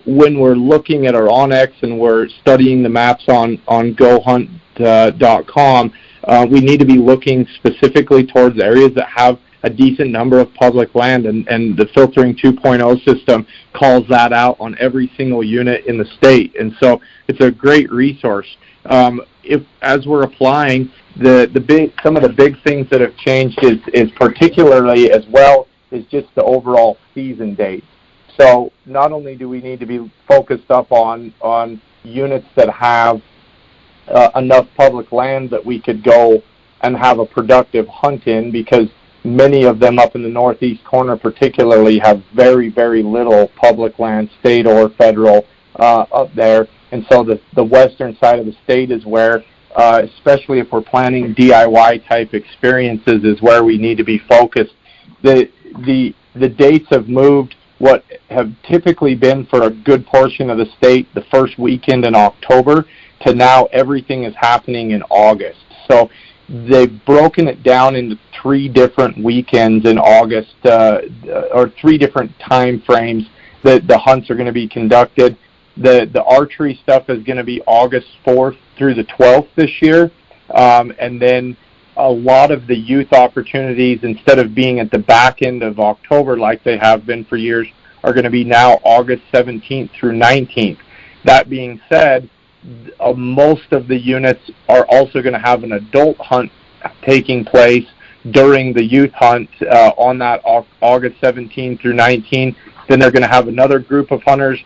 when we're looking at our onX and we're studying the maps on GoHunt.com, we need to be looking specifically towards areas that have a decent number of public land, and the Filtering 2.0 system calls that out on every single unit in the state. And so it's a great resource. As we're applying, some of the big things that have changed is particularly as well is just the overall season date. So not only do we need to be focused up on units that have enough public land that we could go and have a productive hunt in, because many of them up in the northeast corner particularly have very, very little public land, state or federal, up there. And so the western side of the state is where, especially if we're planning DIY type experiences, is where we need to be focused. The dates have moved. What have typically been for a good portion of the state the first weekend in October to now everything is happening in August. So they've broken it down into 3 different weekends in August, or 3 different time frames that the hunts are going to be conducted. The archery stuff is going to be August 4th through the 12th this year, and then a lot of the youth opportunities, instead of being at the back end of October like they have been for years, are going to be now August 17th through 19th. That being said, most of the units are also going to have an adult hunt taking place during the youth hunt on that August 17 through 19. Then they're going to have another group of hunters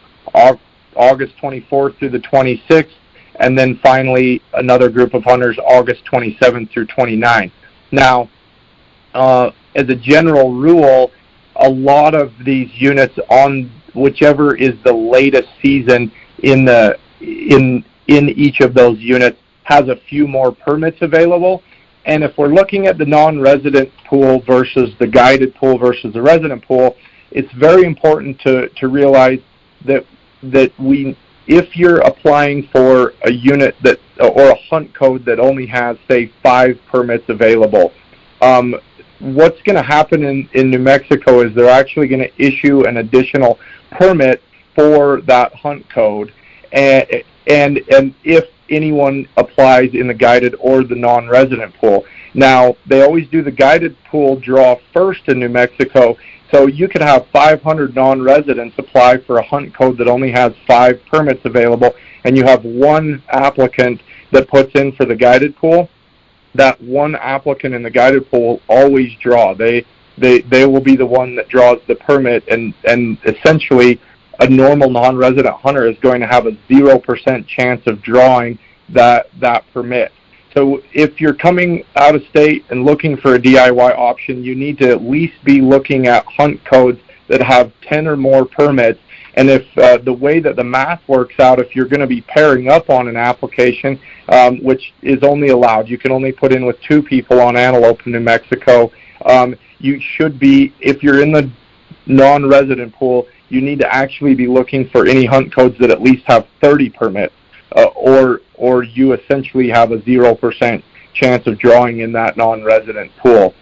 August 24th through the 26th, and then finally another group of hunters August 27th through 29. Now, as a general rule, a lot of these units on whichever is the latest season in each of those units has a few more permits available. And if we're looking at the non-resident pool versus the guided pool versus the resident pool, it's very important to realize that if you're applying for a unit that or a hunt code that only has, say, 5 permits available, what's going to happen in New Mexico is they're actually going to issue an additional permit for that hunt code, and if anyone applies in the guided or the non-resident pool. Now, they always do the guided pool draw first in New Mexico, so you could have 500 non-residents apply for a hunt code that only has 5 permits available, and you have one applicant that puts in for the guided pool. That one applicant in the guided pool will always draw. They will be the one that draws the permit, and essentially a normal non-resident hunter is going to have a 0% chance of drawing that permit. So if you're coming out of state and looking for a DIY option, you need to at least be looking at hunt codes that have 10 or more permits. And if the way that the math works out, if you're going to be pairing up on an application, which is only allowed, you can only put in with 2 people on antelope in New Mexico, you should be, if you're in the non-resident pool, you need to actually be looking for any hunt codes that at least have 30 permits, or you essentially have a 0% chance of drawing in that non-resident pool.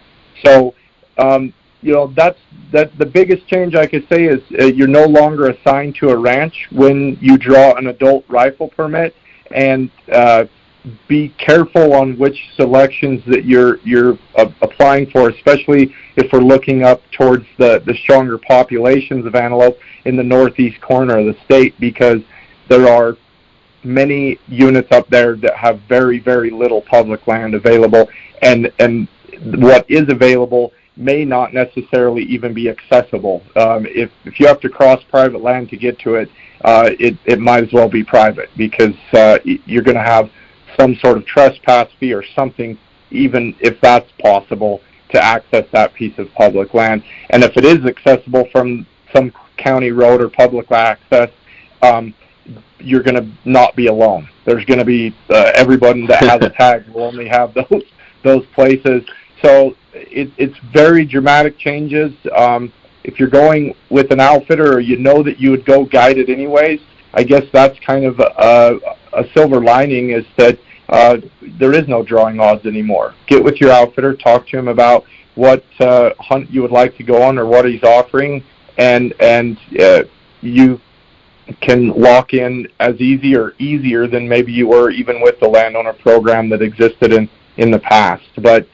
So, that's the biggest change I could say is you're no longer assigned to a ranch when you draw an adult rifle permit, and be careful on which selections that you're applying for, especially if we're looking up towards the stronger populations of antelope in the northeast corner of the state, because there are many units up there that have very, very little public land available, and what is available may not necessarily even be accessible. If you have to cross private land to get to it, it might as well be private, because you're going to have some sort of trespass fee or something, even if that's possible, to access that piece of public land. And if it is accessible from some county road or public access, you're going to not be alone. There's going to be everybody that has a tag will only have those places. So it's very dramatic changes. If you're going with an outfitter, or you know that you would go guided anyways, I guess that's kind of a silver lining, is that there is no drawing odds anymore. Get with your outfitter, talk to him about what hunt you would like to go on or what he's offering, and you can lock in as easy or easier than maybe you were even with the landowner program that existed in the past. But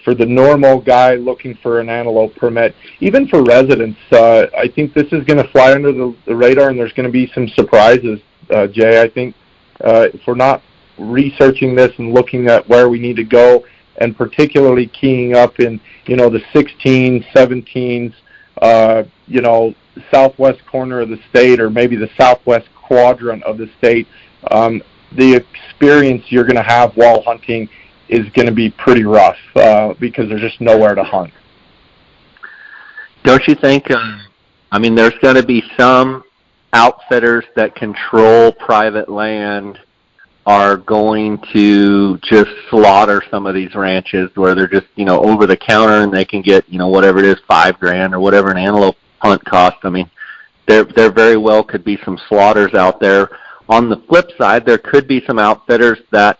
for the normal guy looking for an antelope permit, even for residents, I think this is going to fly under the radar, and there's going to be some surprises, Jay. I think if we're not researching this and looking at where we need to go, and particularly keying up in, the 16s, 17s, southwest corner of the state, or maybe the southwest quadrant of the state, the experience you're going to have while hunting is going to be pretty rough, because there's just nowhere to hunt. Don't you think, there's going to be some outfitters that control private land are going to just slaughter some of these ranches where they're just, over the counter, and they can get, whatever it is, $5,000 or whatever an antelope hunt costs. There very well could be some slaughters out there. On the flip side, there could be some outfitters that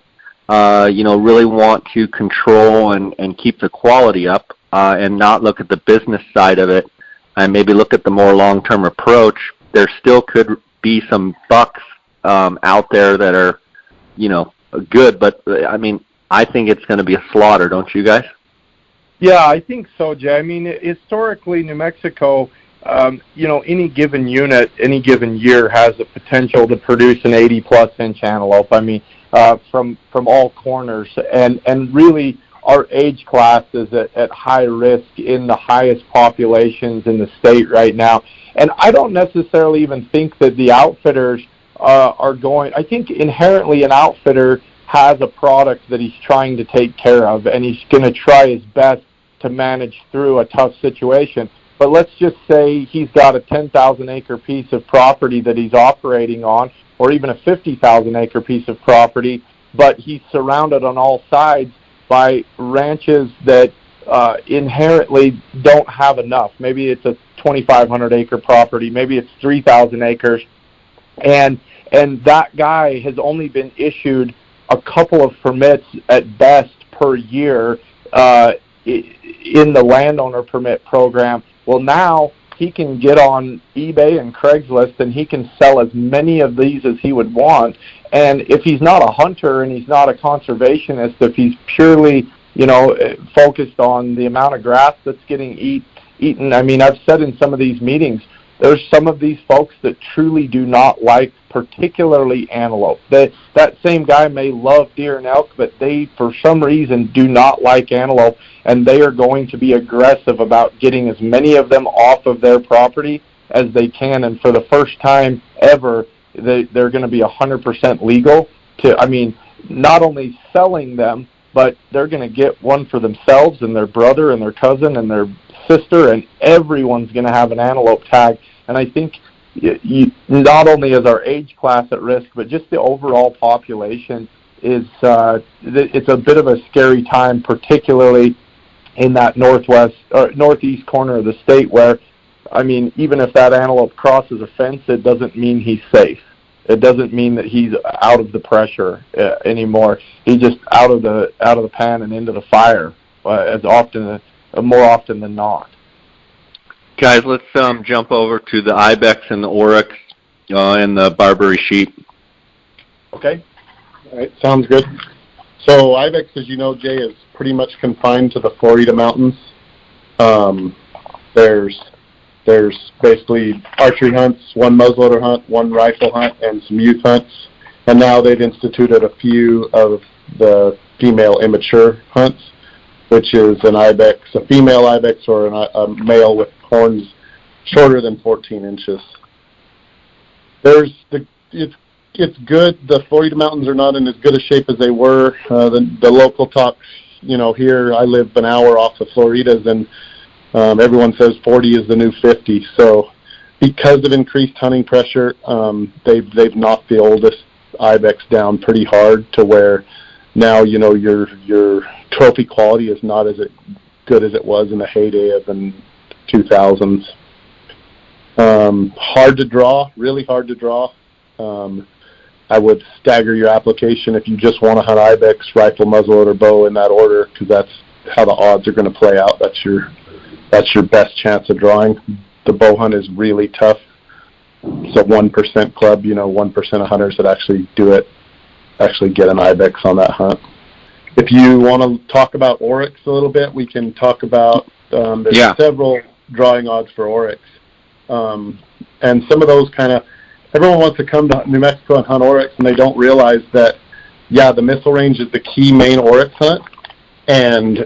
really want to control and keep the quality up, and not look at the business side of it, and maybe look at the more long-term approach. There still could be some bucks out there that are, good, but I think it's going to be a slaughter, don't you guys? Yeah, I think so, Jay. Historically, New Mexico, any given unit, any given year has the potential to produce an 80-plus inch antelope. From all corners, and really our age class is at high risk in the highest populations in the state right now. And I don't necessarily even think that the outfitters are going. I think inherently an outfitter has a product that he's trying to take care of, and he's going to try his best to manage through a tough situation. But let's just say he's got a 10,000-acre piece of property that he's operating on, or even a 50,000-acre piece of property, but he's surrounded on all sides by ranches that inherently don't have enough. Maybe it's a 2,500-acre property, maybe it's 3,000 acres, and that guy has only been issued a couple of permits at best per year in the landowner permit program. Well, now he can get on eBay and Craigslist, and he can sell as many of these as he would want. And if he's not a hunter and he's not a conservationist, if he's purely, focused on the amount of grass that's getting eaten, I've said in some of these meetings, there's some of these folks that truly do not like particularly antelope. That same guy may love deer and elk, but they, for some reason, do not like antelope, and they are going to be aggressive about getting as many of them off of their property as they can. And for the first time ever, they're going to be 100% legal. not only selling them, but they're going to get one for themselves and their brother and their cousin and their sister, and everyone's going to have an antelope tag. And I think not only is our age class at risk, but just the overall population is it's a bit of a scary time, particularly in that northeast corner of the state where, even if that antelope crosses a fence, it doesn't mean he's safe. It doesn't mean that he's out of the pressure anymore. He's just out of the pan and into the fire more often than not. Guys, let's jump over to the Ibex and the Oryx and the Barbary sheep. Okay. All right. Sounds good. So Ibex, as you know, Jay, is pretty much confined to the Florida mountains. There's basically archery hunts, one muzzleloader hunt, one rifle hunt, and some youth hunts. And now they've instituted a few of the female immature hunts, which is an Ibex, a female Ibex, or a male with horns shorter than 14 inches. It's good. The Florida mountains are not in as good a shape as they were. The local talk, here I live an hour off the Floridas, and everyone says 40 is the new 50. So because of increased hunting pressure, they've knocked the oldest Ibex down pretty hard to where now, your trophy quality is not as good as it was in the heyday of the 2000s. Hard to draw, really hard to draw. I would stagger your application if you just want to hunt Ibex, rifle, muzzleloader, bow in that order, because that's how the odds are going to play out. That's your best chance of drawing. The bow hunt is really tough. It's a 1% club, 1% of hunters that actually do it, actually get an Ibex on that hunt. If you want to talk about Oryx a little bit, we can talk about, there's several drawing odds for Oryx. And some of those everyone wants to come to New Mexico and hunt Oryx, and they don't realize that, the missile range is the key main Oryx hunt. And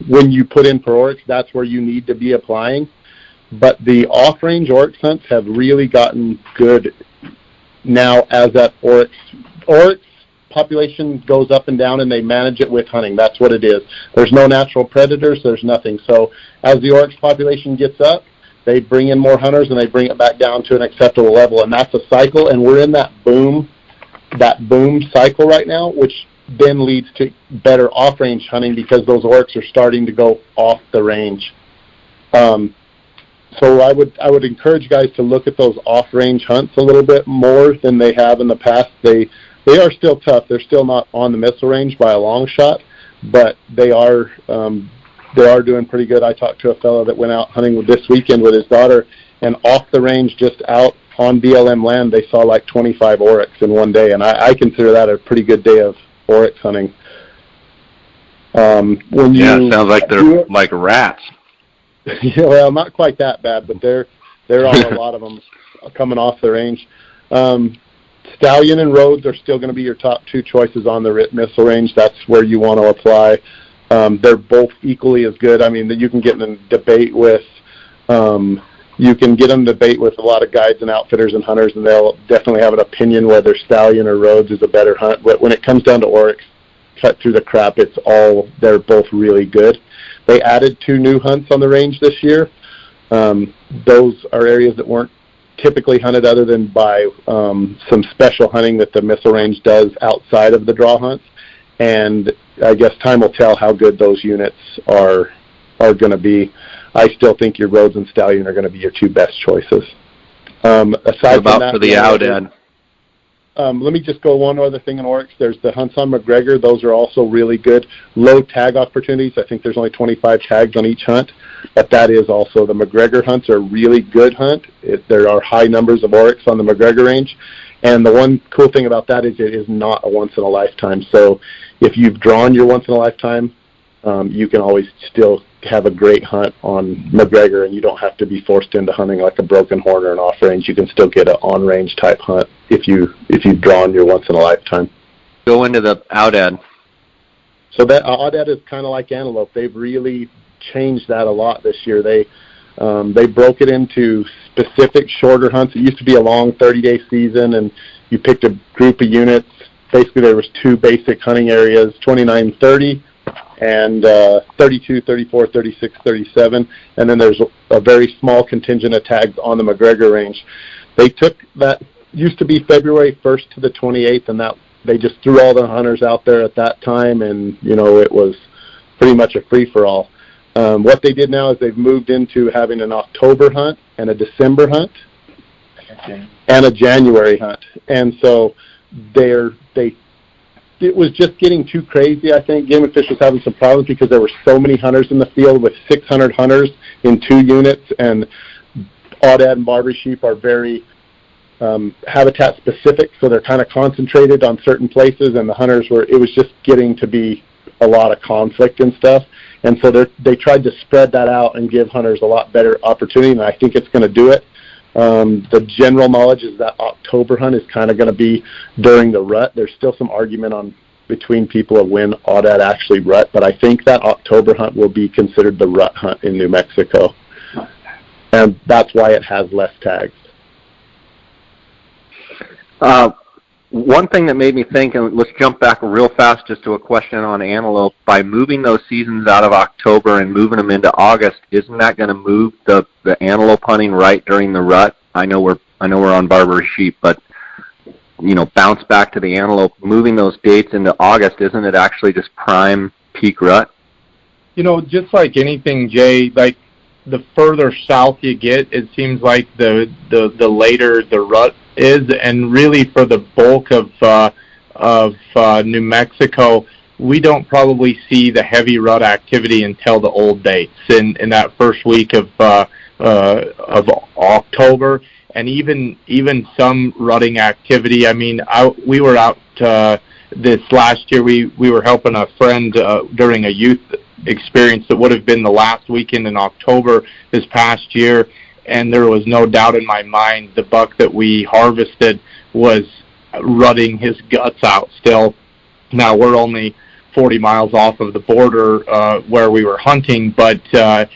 when you put in for Oryx, that's where you need to be applying. But the off-range Oryx hunts have really gotten good now as that Oryx population goes up and down, and they manage it with hunting. That's what it is. There's no natural predators. There's nothing. So as the Oryx population gets up, they bring in more hunters, and they bring it back down to an acceptable level. And that's a cycle, and we're in that boom cycle right now, which then leads to better off-range hunting because those Oryx are starting to go off the range. So I would encourage guys to look at those off-range hunts a little bit more than they have in the past. They are still tough. They're still not on the missile range by a long shot, but they are doing pretty good. I talked to a fellow that went out hunting this weekend with his daughter, and off the range, just out on BLM land, they saw like 25 Oryx in one day, and I consider that a pretty good day of Oryx hunting. It sounds like they're like rats. Yeah, well, not quite that bad, but there are a lot of them coming off the range. Stallion and Rhodes are still going to be your top two choices on the missile range. That's where you want to apply. They're both equally as good. You can get in a debate with a lot of guides and outfitters and hunters, and they'll definitely have an opinion whether Stallion or Rhodes is a better hunt. But when it comes down to Oryx, cut through the crap, they're both really good. They added 2 new hunts on the range this year. Those are areas that weren't typically hunted other than by some special hunting that the missile range does outside of the draw hunts. And I guess time will tell how good those units are going to be. I still think your Rhodes and Stallion are going to be your 2 best choices. Aside from that, for the out-ed? Let me just go one other thing in Oryx. There's the hunts on McGregor. Those are also really good. Low tag opportunities. I think there's only 25 tags on each hunt, but that is also the McGregor hunts are a really good hunt. There are high numbers of Oryx on the McGregor range, and the one cool thing about that is it is not a once-in-a-lifetime. So if you've drawn your once-in-a-lifetime, you can always still have a great hunt on McGregor, and you don't have to be forced into hunting like a broken horn or an off-range. You can still get an on-range type hunt if you've drawn your once-in-a-lifetime. Go into the out-ed. So that out-ed is kind of like antelope. They've really changed that a lot this year. They broke it into specific shorter hunts. It used to be a long 30-day season, and you picked a group of units. Basically, there was two basic hunting areas, 29, 30, and 32, 34, 36, 37, and then there's a very small contingent of tags on the McGregor range. They took that, used to be February 1st to the 28th, and that they just threw all the hunters out there at that time, and, you know, it was pretty much a free-for-all. What they did now is they've moved into having an October hunt and a December hunt and a January hunt. And so it was just getting too crazy, I think. Game and Fish was having some problems because there were so many hunters in the field with 600 hunters in 2 units, and Aoudad and Barbary sheep are very habitat specific, so they're kind of concentrated on certain places, and the hunters it was just getting to be a lot of conflict and stuff. And so they tried to spread that out and give hunters a lot better opportunity, and I think it's going to do it. The general knowledge is that October hunt is kind of going to be during the rut. There's still some argument between people of when Aoudad actually rut, but I think that October hunt will be considered the rut hunt in New Mexico, and that's why it has less tags. One thing that made me think, and let's jump back real fast just to a question on antelope, by moving those seasons out of October and moving them into August, isn't that going to move the antelope hunting right during the rut? I know we're on Barbary sheep, but, you know, bounce back to the antelope, moving those dates into August, isn't it actually just prime peak rut? You know, just like anything, Jay, like the further south you get, it seems like the later the rut is, and really for the bulk of New Mexico, we don't probably see the heavy rut activity until the old dates in that first week of October, and even some rutting activity. I mean, we were out this last year. We were helping a friend during a youth experience that would have been the last weekend in October this past year, and there was no doubt in my mind the buck that we harvested was rutting his guts out still. Now, we're only 40 miles off of the border where we were hunting, but I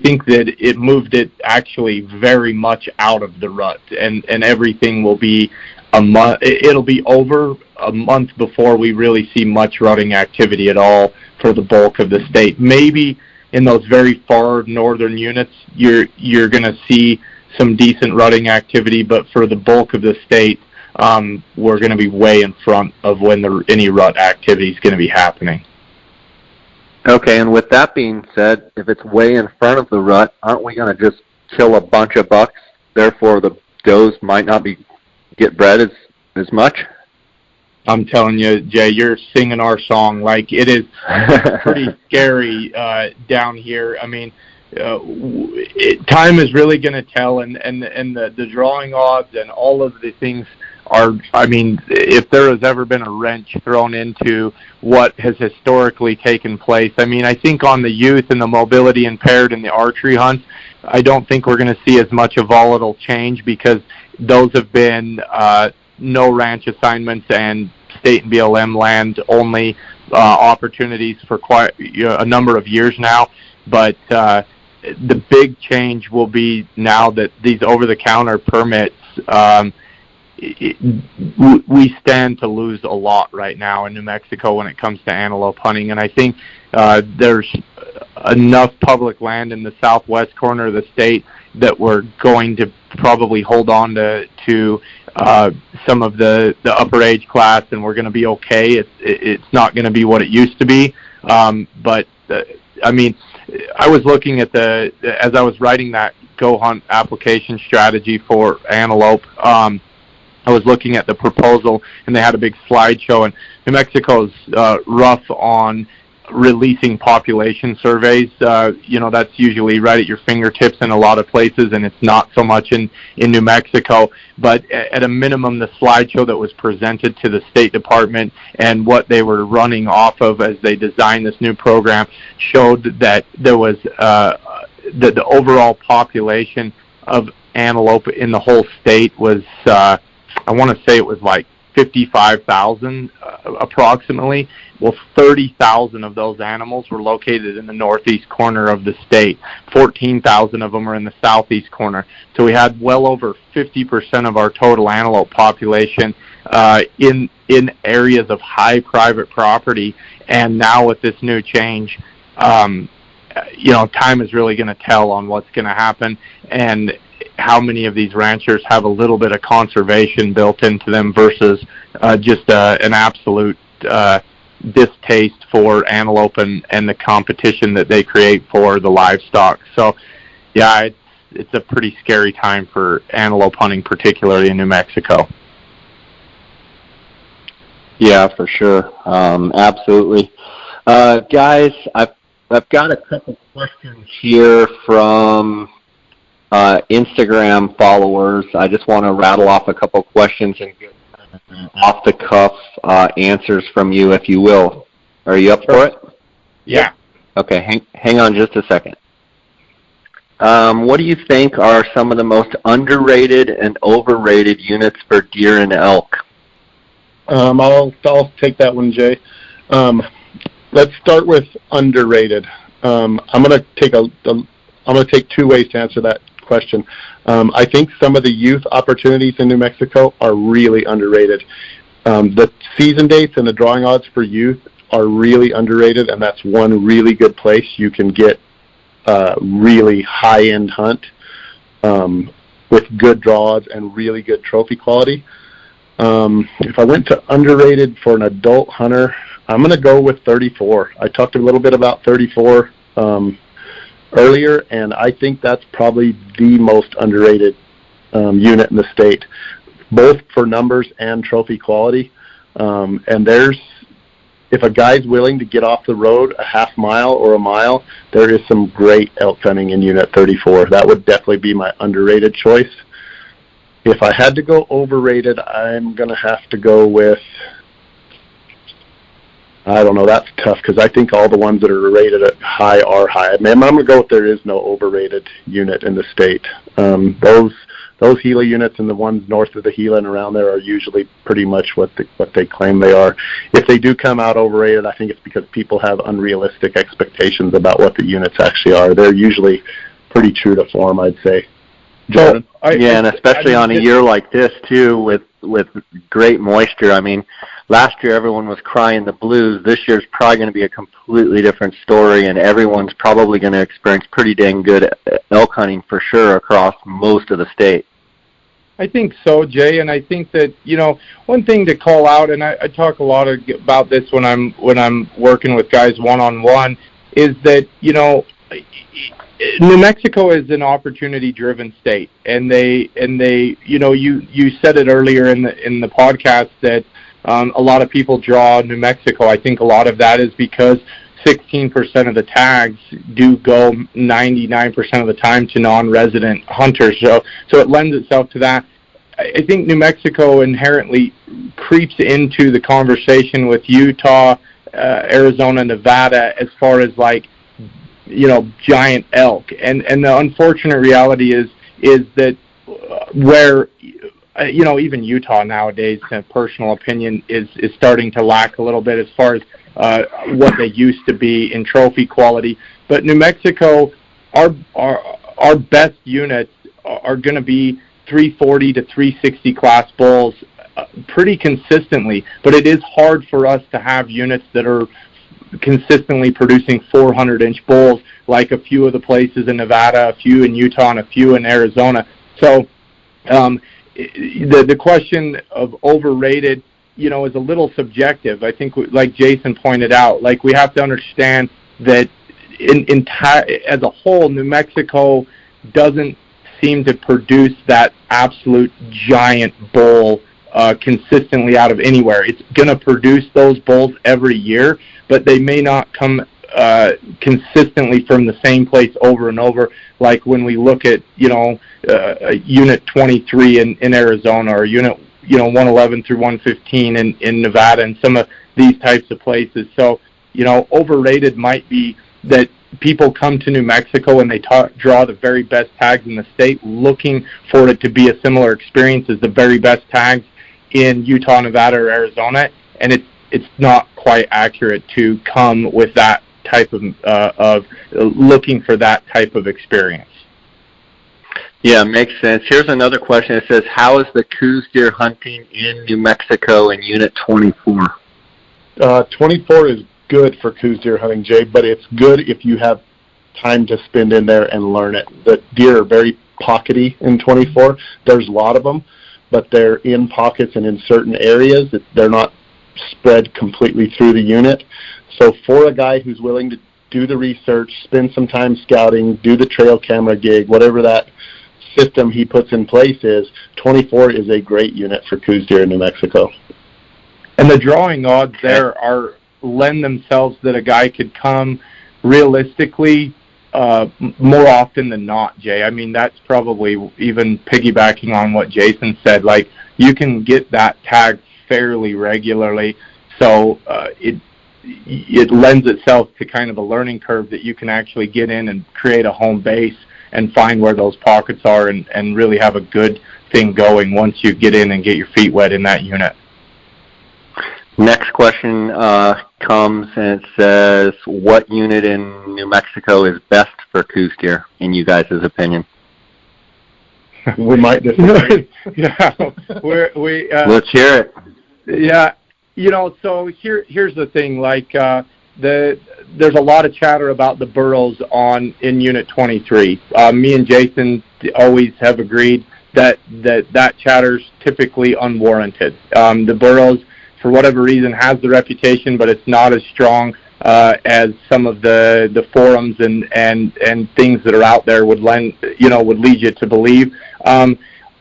think that it moved it actually very much out of the rut, and everything will be it'll be over a month before we really see much rutting activity at all for the bulk of the state. Maybe in those very far northern units, you're going to see some decent rutting activity, but for the bulk of the state, we're going to be way in front of when any rut activity is going to be happening. Okay, and with that being said, if it's way in front of the rut, aren't we going to just kill a bunch of bucks? Therefore, the does might not get bred as much? I'm telling you, Jay, you're singing our song. Like, it is pretty scary down here. I mean, time is really going to tell, and the drawing odds and all of the things are, I mean, if there has ever been a wrench thrown into what has historically taken place, I mean, I think on the youth and the mobility impaired and the archery hunts, I don't think we're going to see as much a volatile change, because those have been no ranch assignments and state and BLM land only opportunities for quite a number of years now. But the big change will be now that these over-the-counter permits, we stand to lose a lot right now in New Mexico when it comes to antelope hunting. And I think there's enough public land in the southwest corner of the state that we're going to probably hold on to some of the upper age class, and we're going to be okay. It's not going to be what it used to be. But I mean, I was looking at as I was writing that Go Hunt application strategy for antelope, I was looking at the proposal, and they had a big slideshow, and New Mexico's rough on releasing population surveys. You know, that's usually right at your fingertips in a lot of places, and it's not so much in New Mexico. But at a minimum, the slideshow that was presented to the State Department and what they were running off of as they designed this new program showed that there was the overall population of antelope in the whole state was, I want to say it was like 55,000 approximately. Well, 30,000 of those animals were located in the northeast corner of the state. 14,000 of them are in the southeast corner. So we had well over 50% of our total antelope population in areas of high private property. And now with this new change, time is really going to tell on what's going to happen and how many of these ranchers have a little bit of conservation built into them versus just an absolute distaste for antelope and the competition that they create for the livestock. So, yeah, it's a pretty scary time for antelope hunting, particularly in New Mexico. Yeah, for sure. Absolutely. Guys, I've got a couple questions here from Instagram followers. I just want to rattle off a couple questions and get off-the-cuff answers from you, if you will. Are you up for it? Yeah. Okay, hang on just a second. What do you think are some of the most underrated and overrated units for deer and elk? I'll take that one, Jay. Let's start with underrated. I'm gonna take two ways to answer that question. I think some of the youth opportunities in New Mexico are really underrated. The season dates and the drawing odds for youth are really underrated, and that's one really good place you can get a really high-end hunt with good draw odds and really good trophy quality. If I went to underrated for an adult hunter, I'm going to go with 34. I talked a little bit about 34 earlier, and I think that's probably the most underrated unit in the state, both for numbers and trophy quality. And if a guy's willing to get off the road a half mile or a mile, there is some great elk hunting in Unit 34. That would definitely be my underrated choice. If I had to go overrated, I'm going to have to go with, I don't know, that's tough because I think all the ones that are rated at high are high. I'm going to go with there is no overrated unit in the state. Those Gila units and the ones north of the Gila and around there are usually pretty much what they claim they are. If they do come out overrated, I think it's because people have unrealistic expectations about what the units actually are. They're usually pretty true to form, I'd say. Jordan? And especially on a year like this, too, with great moisture. I mean, last year everyone was crying the blues. This year's probably going to be a completely different story, and everyone's probably going to experience pretty dang good elk hunting for sure across most of the state. I think so, Jay, and I think that, one thing to call out, and I talk a lot about this when I'm working with guys one-on-one, is that, New Mexico is an opportunity-driven state, and they you said it earlier in the podcast that a lot of people draw New Mexico. I think a lot of that is because 16% of the tags do go 99% of the time to non-resident hunters. So it lends itself to that. I think New Mexico inherently creeps into the conversation with Utah, Arizona, Nevada as far as giant elk. And the unfortunate reality is that where even Utah nowadays, in personal opinion, is starting to lack a little bit as far as what they used to be in trophy quality. But New Mexico, our best units are going to be 340 to 360 class bulls pretty consistently. But it is hard for us to have units that are consistently producing 400-inch bulls like a few of the places in Nevada, a few in Utah, and a few in Arizona. So the question of overrated, is a little subjective. I think, like Jason pointed out, we have to understand that as a whole, New Mexico doesn't seem to produce that absolute giant bull consistently out of anywhere. It's going to produce those bulls every year, but they may not come consistently from the same place over and over, like when we look at, Unit 23 in Arizona, or Unit 111 through 115 in Nevada, and some of these types of places. So, overrated might be that people come to New Mexico and they draw the very best tags in the state, looking for it to be a similar experience as the very best tags in Utah, Nevada, or Arizona, and it's not quite accurate to come with that type of looking for that type of experience. Yeah, makes sense. Here's another question. It says, how is the Coues deer hunting in New Mexico in Unit 24? 24 is good for Coues deer hunting, Jay, but it's good if you have time to spend in there and learn it. The deer are very pockety in 24. There's a lot of them, but they're in pockets and in certain areas. They're not spread completely through the unit. So for a guy who's willing to do the research, spend some time scouting, do the trail camera gig, whatever that system he puts in place is, 24 is a great unit for Coues deer in New Mexico. And the drawing odds there lend themselves that a guy could come realistically more often than not, Jay. I mean, that's probably even piggybacking on what Jason said. Like, you can get that tag fairly regularly, so it lends itself to kind of a learning curve that you can actually get in and create a home base and find where those pockets are and really have a good thing going once you get in and get your feet wet in that unit. Next question comes and it says, what unit in New Mexico is best for Coues deer, in you guys' opinion? We might disagree. Yeah, let's hear it. Yeah, so here's the thing. Like, there's a lot of chatter about the burrows in Unit 23. Me and Jason always have agreed that chatter's typically unwarranted. The burrows, for whatever reason, has the reputation, but it's not as strong as some of the forums and things that are out there would lead you to believe.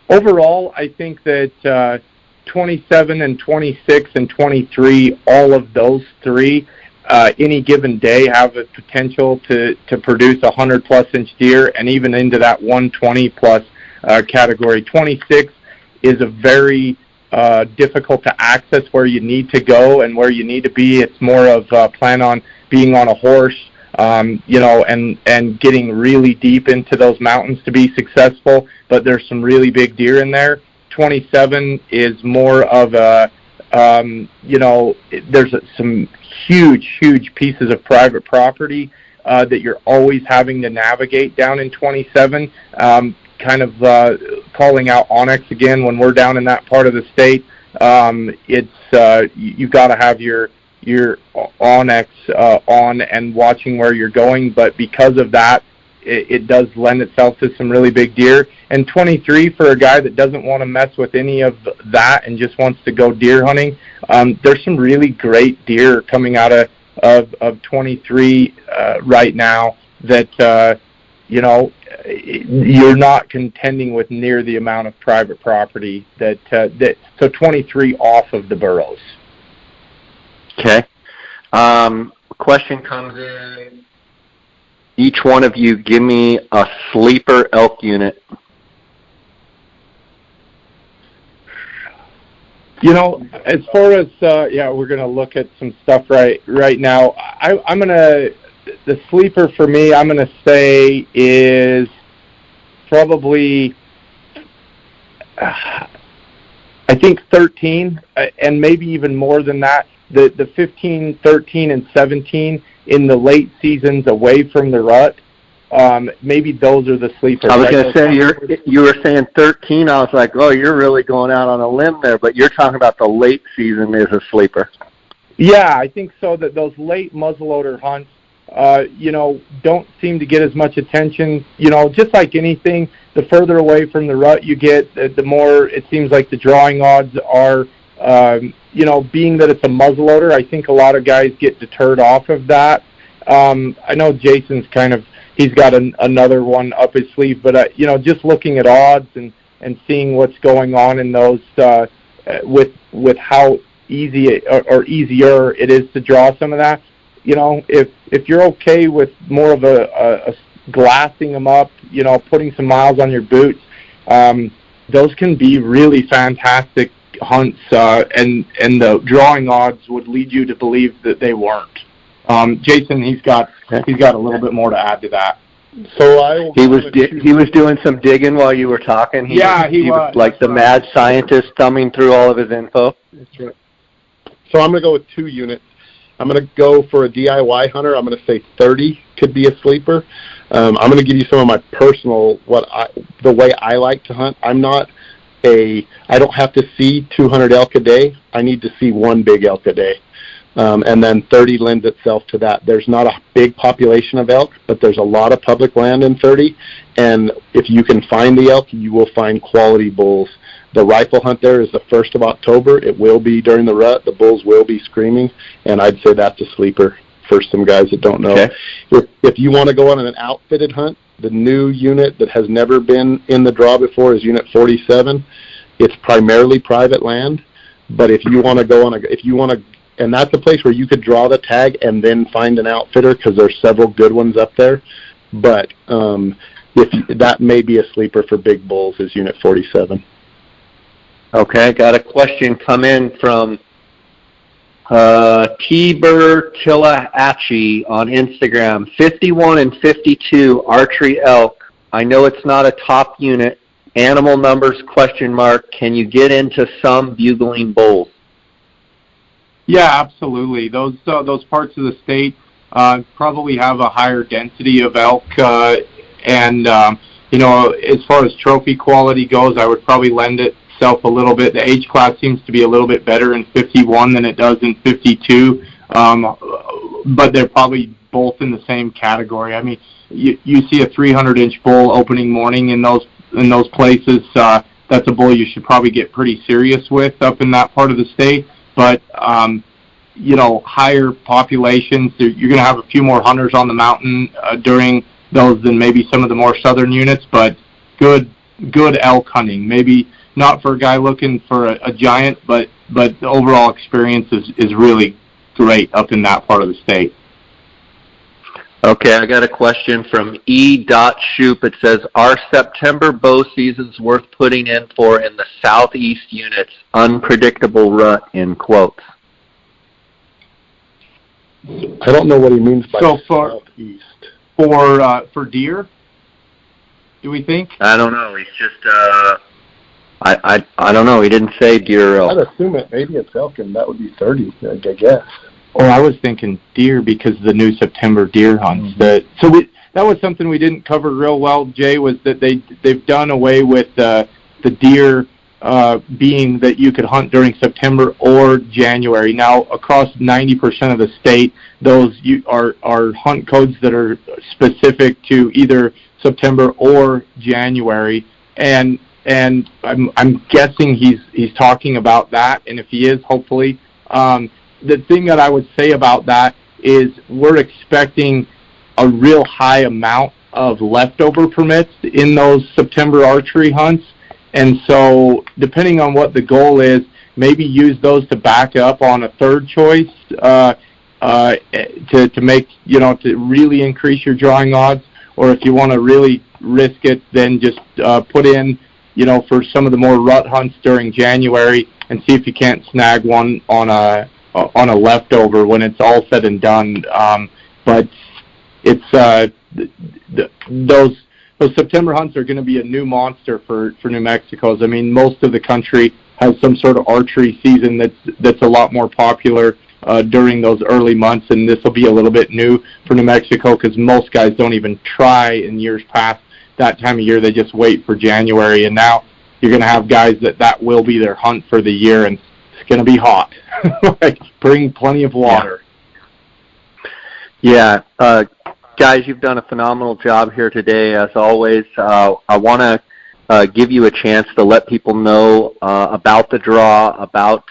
Overall, I think that 27 and 26 and 23, all of those three, any given day have a potential to produce a 100-plus inch deer, and even into that 120-plus category. 26 is a very difficult to access where you need to go and where you need to be. It's more of plan on being on a horse, and getting really deep into those mountains to be successful, but there's some really big deer in there. 27 is more of a, there's some huge pieces of private property that you're always having to navigate down in 27. Kind of calling out Onyx again, when we're down in that part of the state, it's you've got to have your Onyx on and watching where you're going, but because of that, it does lend itself to some really big deer. And 23, for a guy that doesn't want to mess with any of that and just wants to go deer hunting, there's some really great deer coming out of 23 right now that you're not contending with near the amount of private property so 23 off of the burrows. Okay. Question comes in. Each one of you give me a sleeper elk unit. As far as we're gonna look at some stuff right now. I'm gonna, the sleeper for me, I'm gonna say is probably I think 13, and maybe even more than that. The 15, 13, and 17 in the late seasons away from the rut, maybe those are the sleepers. I was going to say, you were saying 13. I was like, oh, you're really going out on a limb there, but you're talking about the late season as a sleeper. Yeah, I think so, that those late muzzleloader hunts, don't seem to get as much attention. Just like anything, the further away from the rut you get, the more it seems like the drawing odds are, being that it's a muzzleloader, I think a lot of guys get deterred off of that. I know Jason's he's got another one up his sleeve, but, just looking at odds and seeing what's going on in those, with how easy or easier it is to draw some of that, if you're okay with more of a glassing them up, putting some miles on your boots, those can be really fantastic hunts, and the drawing odds would lead you to believe that they weren't. Jason, he's got a little bit more to add to that. So I will He was doing some digging while you were talking. He was like the mad scientist thumbing through all of his info. That's right. So I'm going to go with 2 units. I'm going to go for a DIY hunter. I'm going to say 30 could be a sleeper. I'm going to give you some of my personal, the way I like to hunt. I don't have to see 200 elk a day. I need to see 1 big elk a day. And then 30 lends itself to that. There's not a big population of elk, but there's a lot of public land in 30. And if you can find the elk, you will find quality bulls. The rifle hunt there is the 1st of October. It will be during the rut. The bulls will be screaming, and I'd say that's a sleeper for some guys that don't know. Okay. If you want to go on an outfitted hunt, the new unit that has never been in the draw before is Unit 47. It's primarily private land, but if you want to go on and that's a place where you could draw the tag and then find an outfitter because there's several good ones up there. But that may be a sleeper for big bulls is Unit 47. Okay, got a question come in from Tiber Tillahatchee on Instagram. 51 and 52 archery elk. I know it's not a top unit. Animal numbers ? Can you get into some bugling bulls? Yeah, absolutely. Those parts of the state probably have a higher density of elk, and as far as trophy quality goes, I would probably lend itself a little bit. The age class seems to be a little bit better in 51 than it does in 52, but they're probably both in the same category. I mean, you see a 300-inch bull opening morning in those places. That's a bull you should probably get pretty serious with up in that part of the state. But, higher populations, you're going to have a few more hunters on the mountain during those than maybe some of the more southern units, but good elk hunting. Maybe not for a guy looking for a giant, but the overall experience is really great up in that part of the state. Okay, I got a question from E.Shoop. It says, are September bow seasons worth putting in for in the southeast units? Unpredictable rut, in quotes. I don't know what he means by southeast. For deer, do we think? I don't know. He's just, I don't know. He didn't say deer or elk. I'd assume maybe it's elk, and that would be 30, I guess. Oh, I was thinking deer because of the new September deer hunts. Mm-hmm. That was something we didn't cover real well, Jay, was that they've done away with the deer being that you could hunt during September or January. Now, across 90% of the state, those are hunt codes that are specific to either September or January, and I'm guessing he's talking about that, and if he is, hopefully. The thing that I would say about that is we're expecting a real high amount of leftover permits in those September archery hunts. And so depending on what the goal is, maybe use those to back up on a third choice to make, to really increase your drawing odds. Or if you want to really risk it, then just put in, for some of the more rut hunts during January and see if you can't snag one on a leftover when it's all said and done. But it's those September hunts are going to be a new monster for New Mexico's. I mean, most of the country has some sort of archery season that's a lot more popular during those early months, and this will be a little bit new for New Mexico because most guys don't even try in years past that time of year. They just wait for January, and now you're going to have guys that will be their hunt for the year, and it's going to be hot. Like, bring plenty of water. Yeah. Guys, you've done a phenomenal job here today, as always. I want to give you a chance to let people know about the draw, about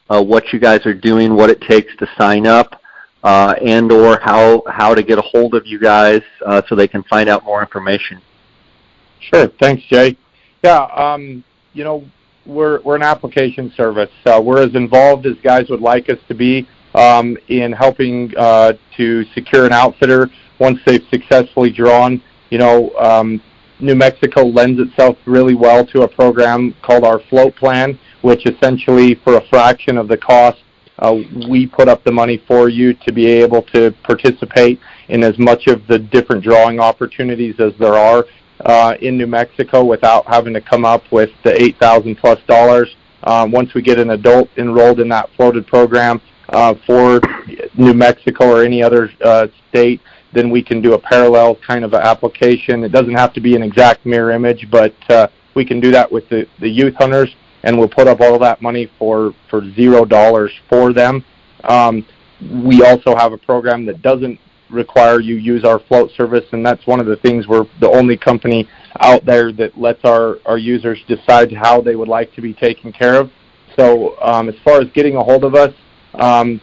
what you guys are doing, what it takes to sign up, and or how to get a hold of you guys so they can find out more information. Sure. Thanks, Jay. Yeah, we're an application service. We're as involved as guys would like us to be in helping to secure an outfitter once they've successfully drawn. New Mexico lends itself really well to a program called our float plan, which essentially for a fraction of the cost we put up the money for you to be able to participate in as much of the different drawing opportunities as there are in New Mexico without having to come up with the $8,000+ once we get an adult enrolled in that floated program for New Mexico or any other state, then we can do a parallel kind of application. It doesn't have to be an exact mirror image, but we can do that with the youth hunters, and we'll put up all that money for $0 for them. We also have a program that doesn't require you use our float service, and that's one of the things. We're the only company out there that lets our users decide how they would like to be taken care of. So as far as getting a hold of us, our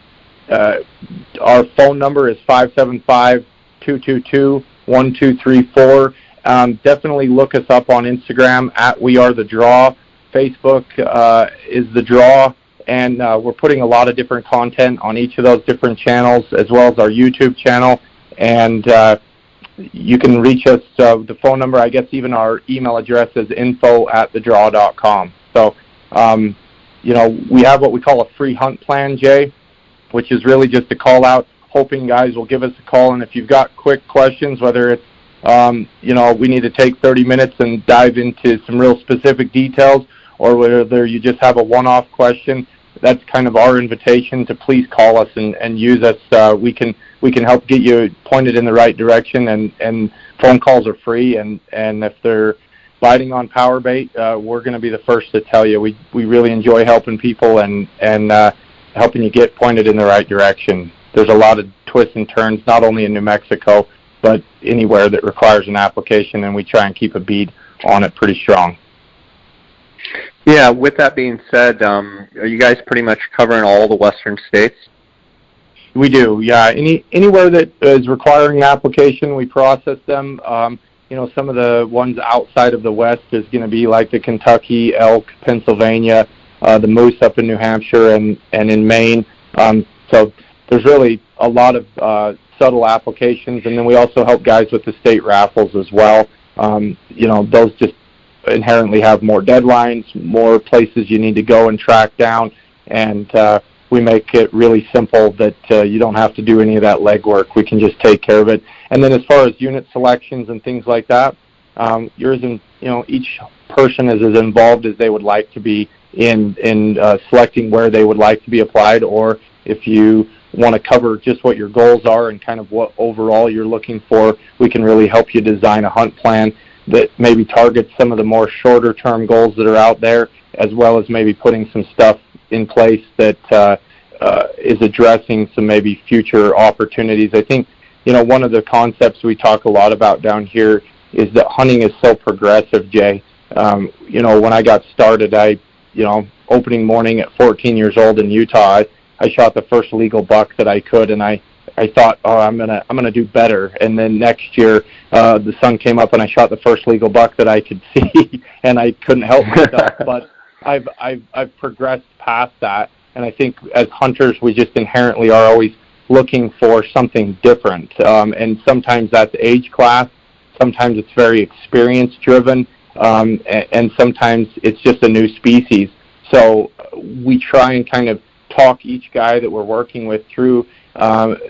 phone number is 575-222-1234. Definitely look us up on Instagram at We Are The Draw. Facebook is The Draw, and we're putting a lot of different content on each of those different channels, as well as our YouTube channel. And you can reach us, the phone number, I guess even our email address is info@thedraw.com. So, we have what we call a free hunt plan, Jay, which is really just a call out, hoping guys will give us a call. And if you've got quick questions, whether it's, we need to take 30 minutes and dive into some real specific details, or whether you just have a one-off question, that's kind of our invitation to please call us and use us. We can help get you pointed in the right direction, and phone calls are free. And if they're biting on power bait, we're going to be the first to tell you. We really enjoy helping people and helping you get pointed in the right direction. There's a lot of twists and turns, not only in New Mexico, but anywhere that requires an application, and we try and keep a bead on it pretty strong. Yeah, with that being said, are you guys pretty much covering all the western states? We do, yeah. Anywhere that is requiring an application, we process them. Some of the ones outside of the West is going to be like the Kentucky, Elk, Pennsylvania, the moose up in New Hampshire and in Maine. So there's really a lot of subtle applications, and then we also help guys with the state raffles as well. Those just inherently have more deadlines, more places you need to go and track down, and we make it really simple that you don't have to do any of that legwork. We can just take care of it. And then as far as unit selections and things like that, each person is as involved as they would like to be in selecting where they would like to be applied, or if you want to cover just what your goals are and kind of what overall you're looking for, we can really help you design a hunt plan that maybe targets some of the more shorter term goals that are out there, as well as maybe putting some stuff in place that is addressing some maybe future opportunities. I think, one of the concepts we talk a lot about down here is that hunting is so progressive, Jay. When I got started, opening morning at 14 years old in Utah, I shot the first legal buck that I could, and I thought, I'm gonna do better. And then next year, the sun came up and I shot the first legal buck that I could see, and I couldn't help myself. But I've progressed past that, and I think as hunters, we just inherently are always looking for something different. And sometimes that's age class, sometimes it's very experience driven, and sometimes it's just a new species. So we try and kind of talk each guy that we're working with through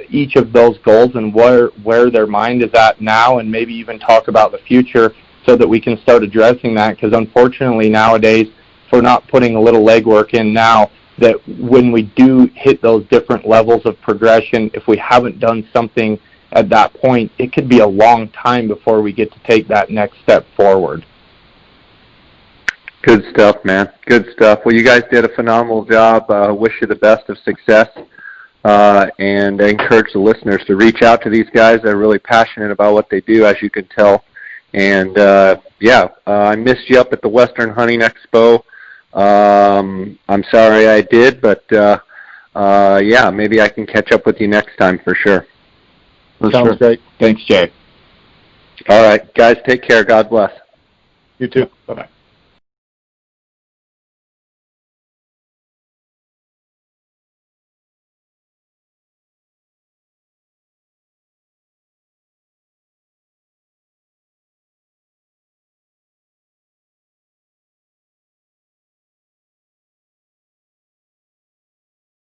each of those goals and where their mind is at now, and maybe even talk about the future so that we can start addressing that. Because unfortunately nowadays, if we're not putting a little legwork in now, that when we do hit those different levels of progression, if we haven't done something at that point, it could be a long time before we get to take that next step forward. Good stuff, man. Good stuff. Well, you guys did a phenomenal job. Wish you the best of success, and I encourage the listeners to reach out to these guys. They're really passionate about what they do, as you can tell. And, I missed you up at the Western Hunting Expo. I'm sorry I did, but, maybe I can catch up with you next time for sure. Sounds great. Thanks, Jay. All right, guys, take care. God bless. You too. Bye-bye.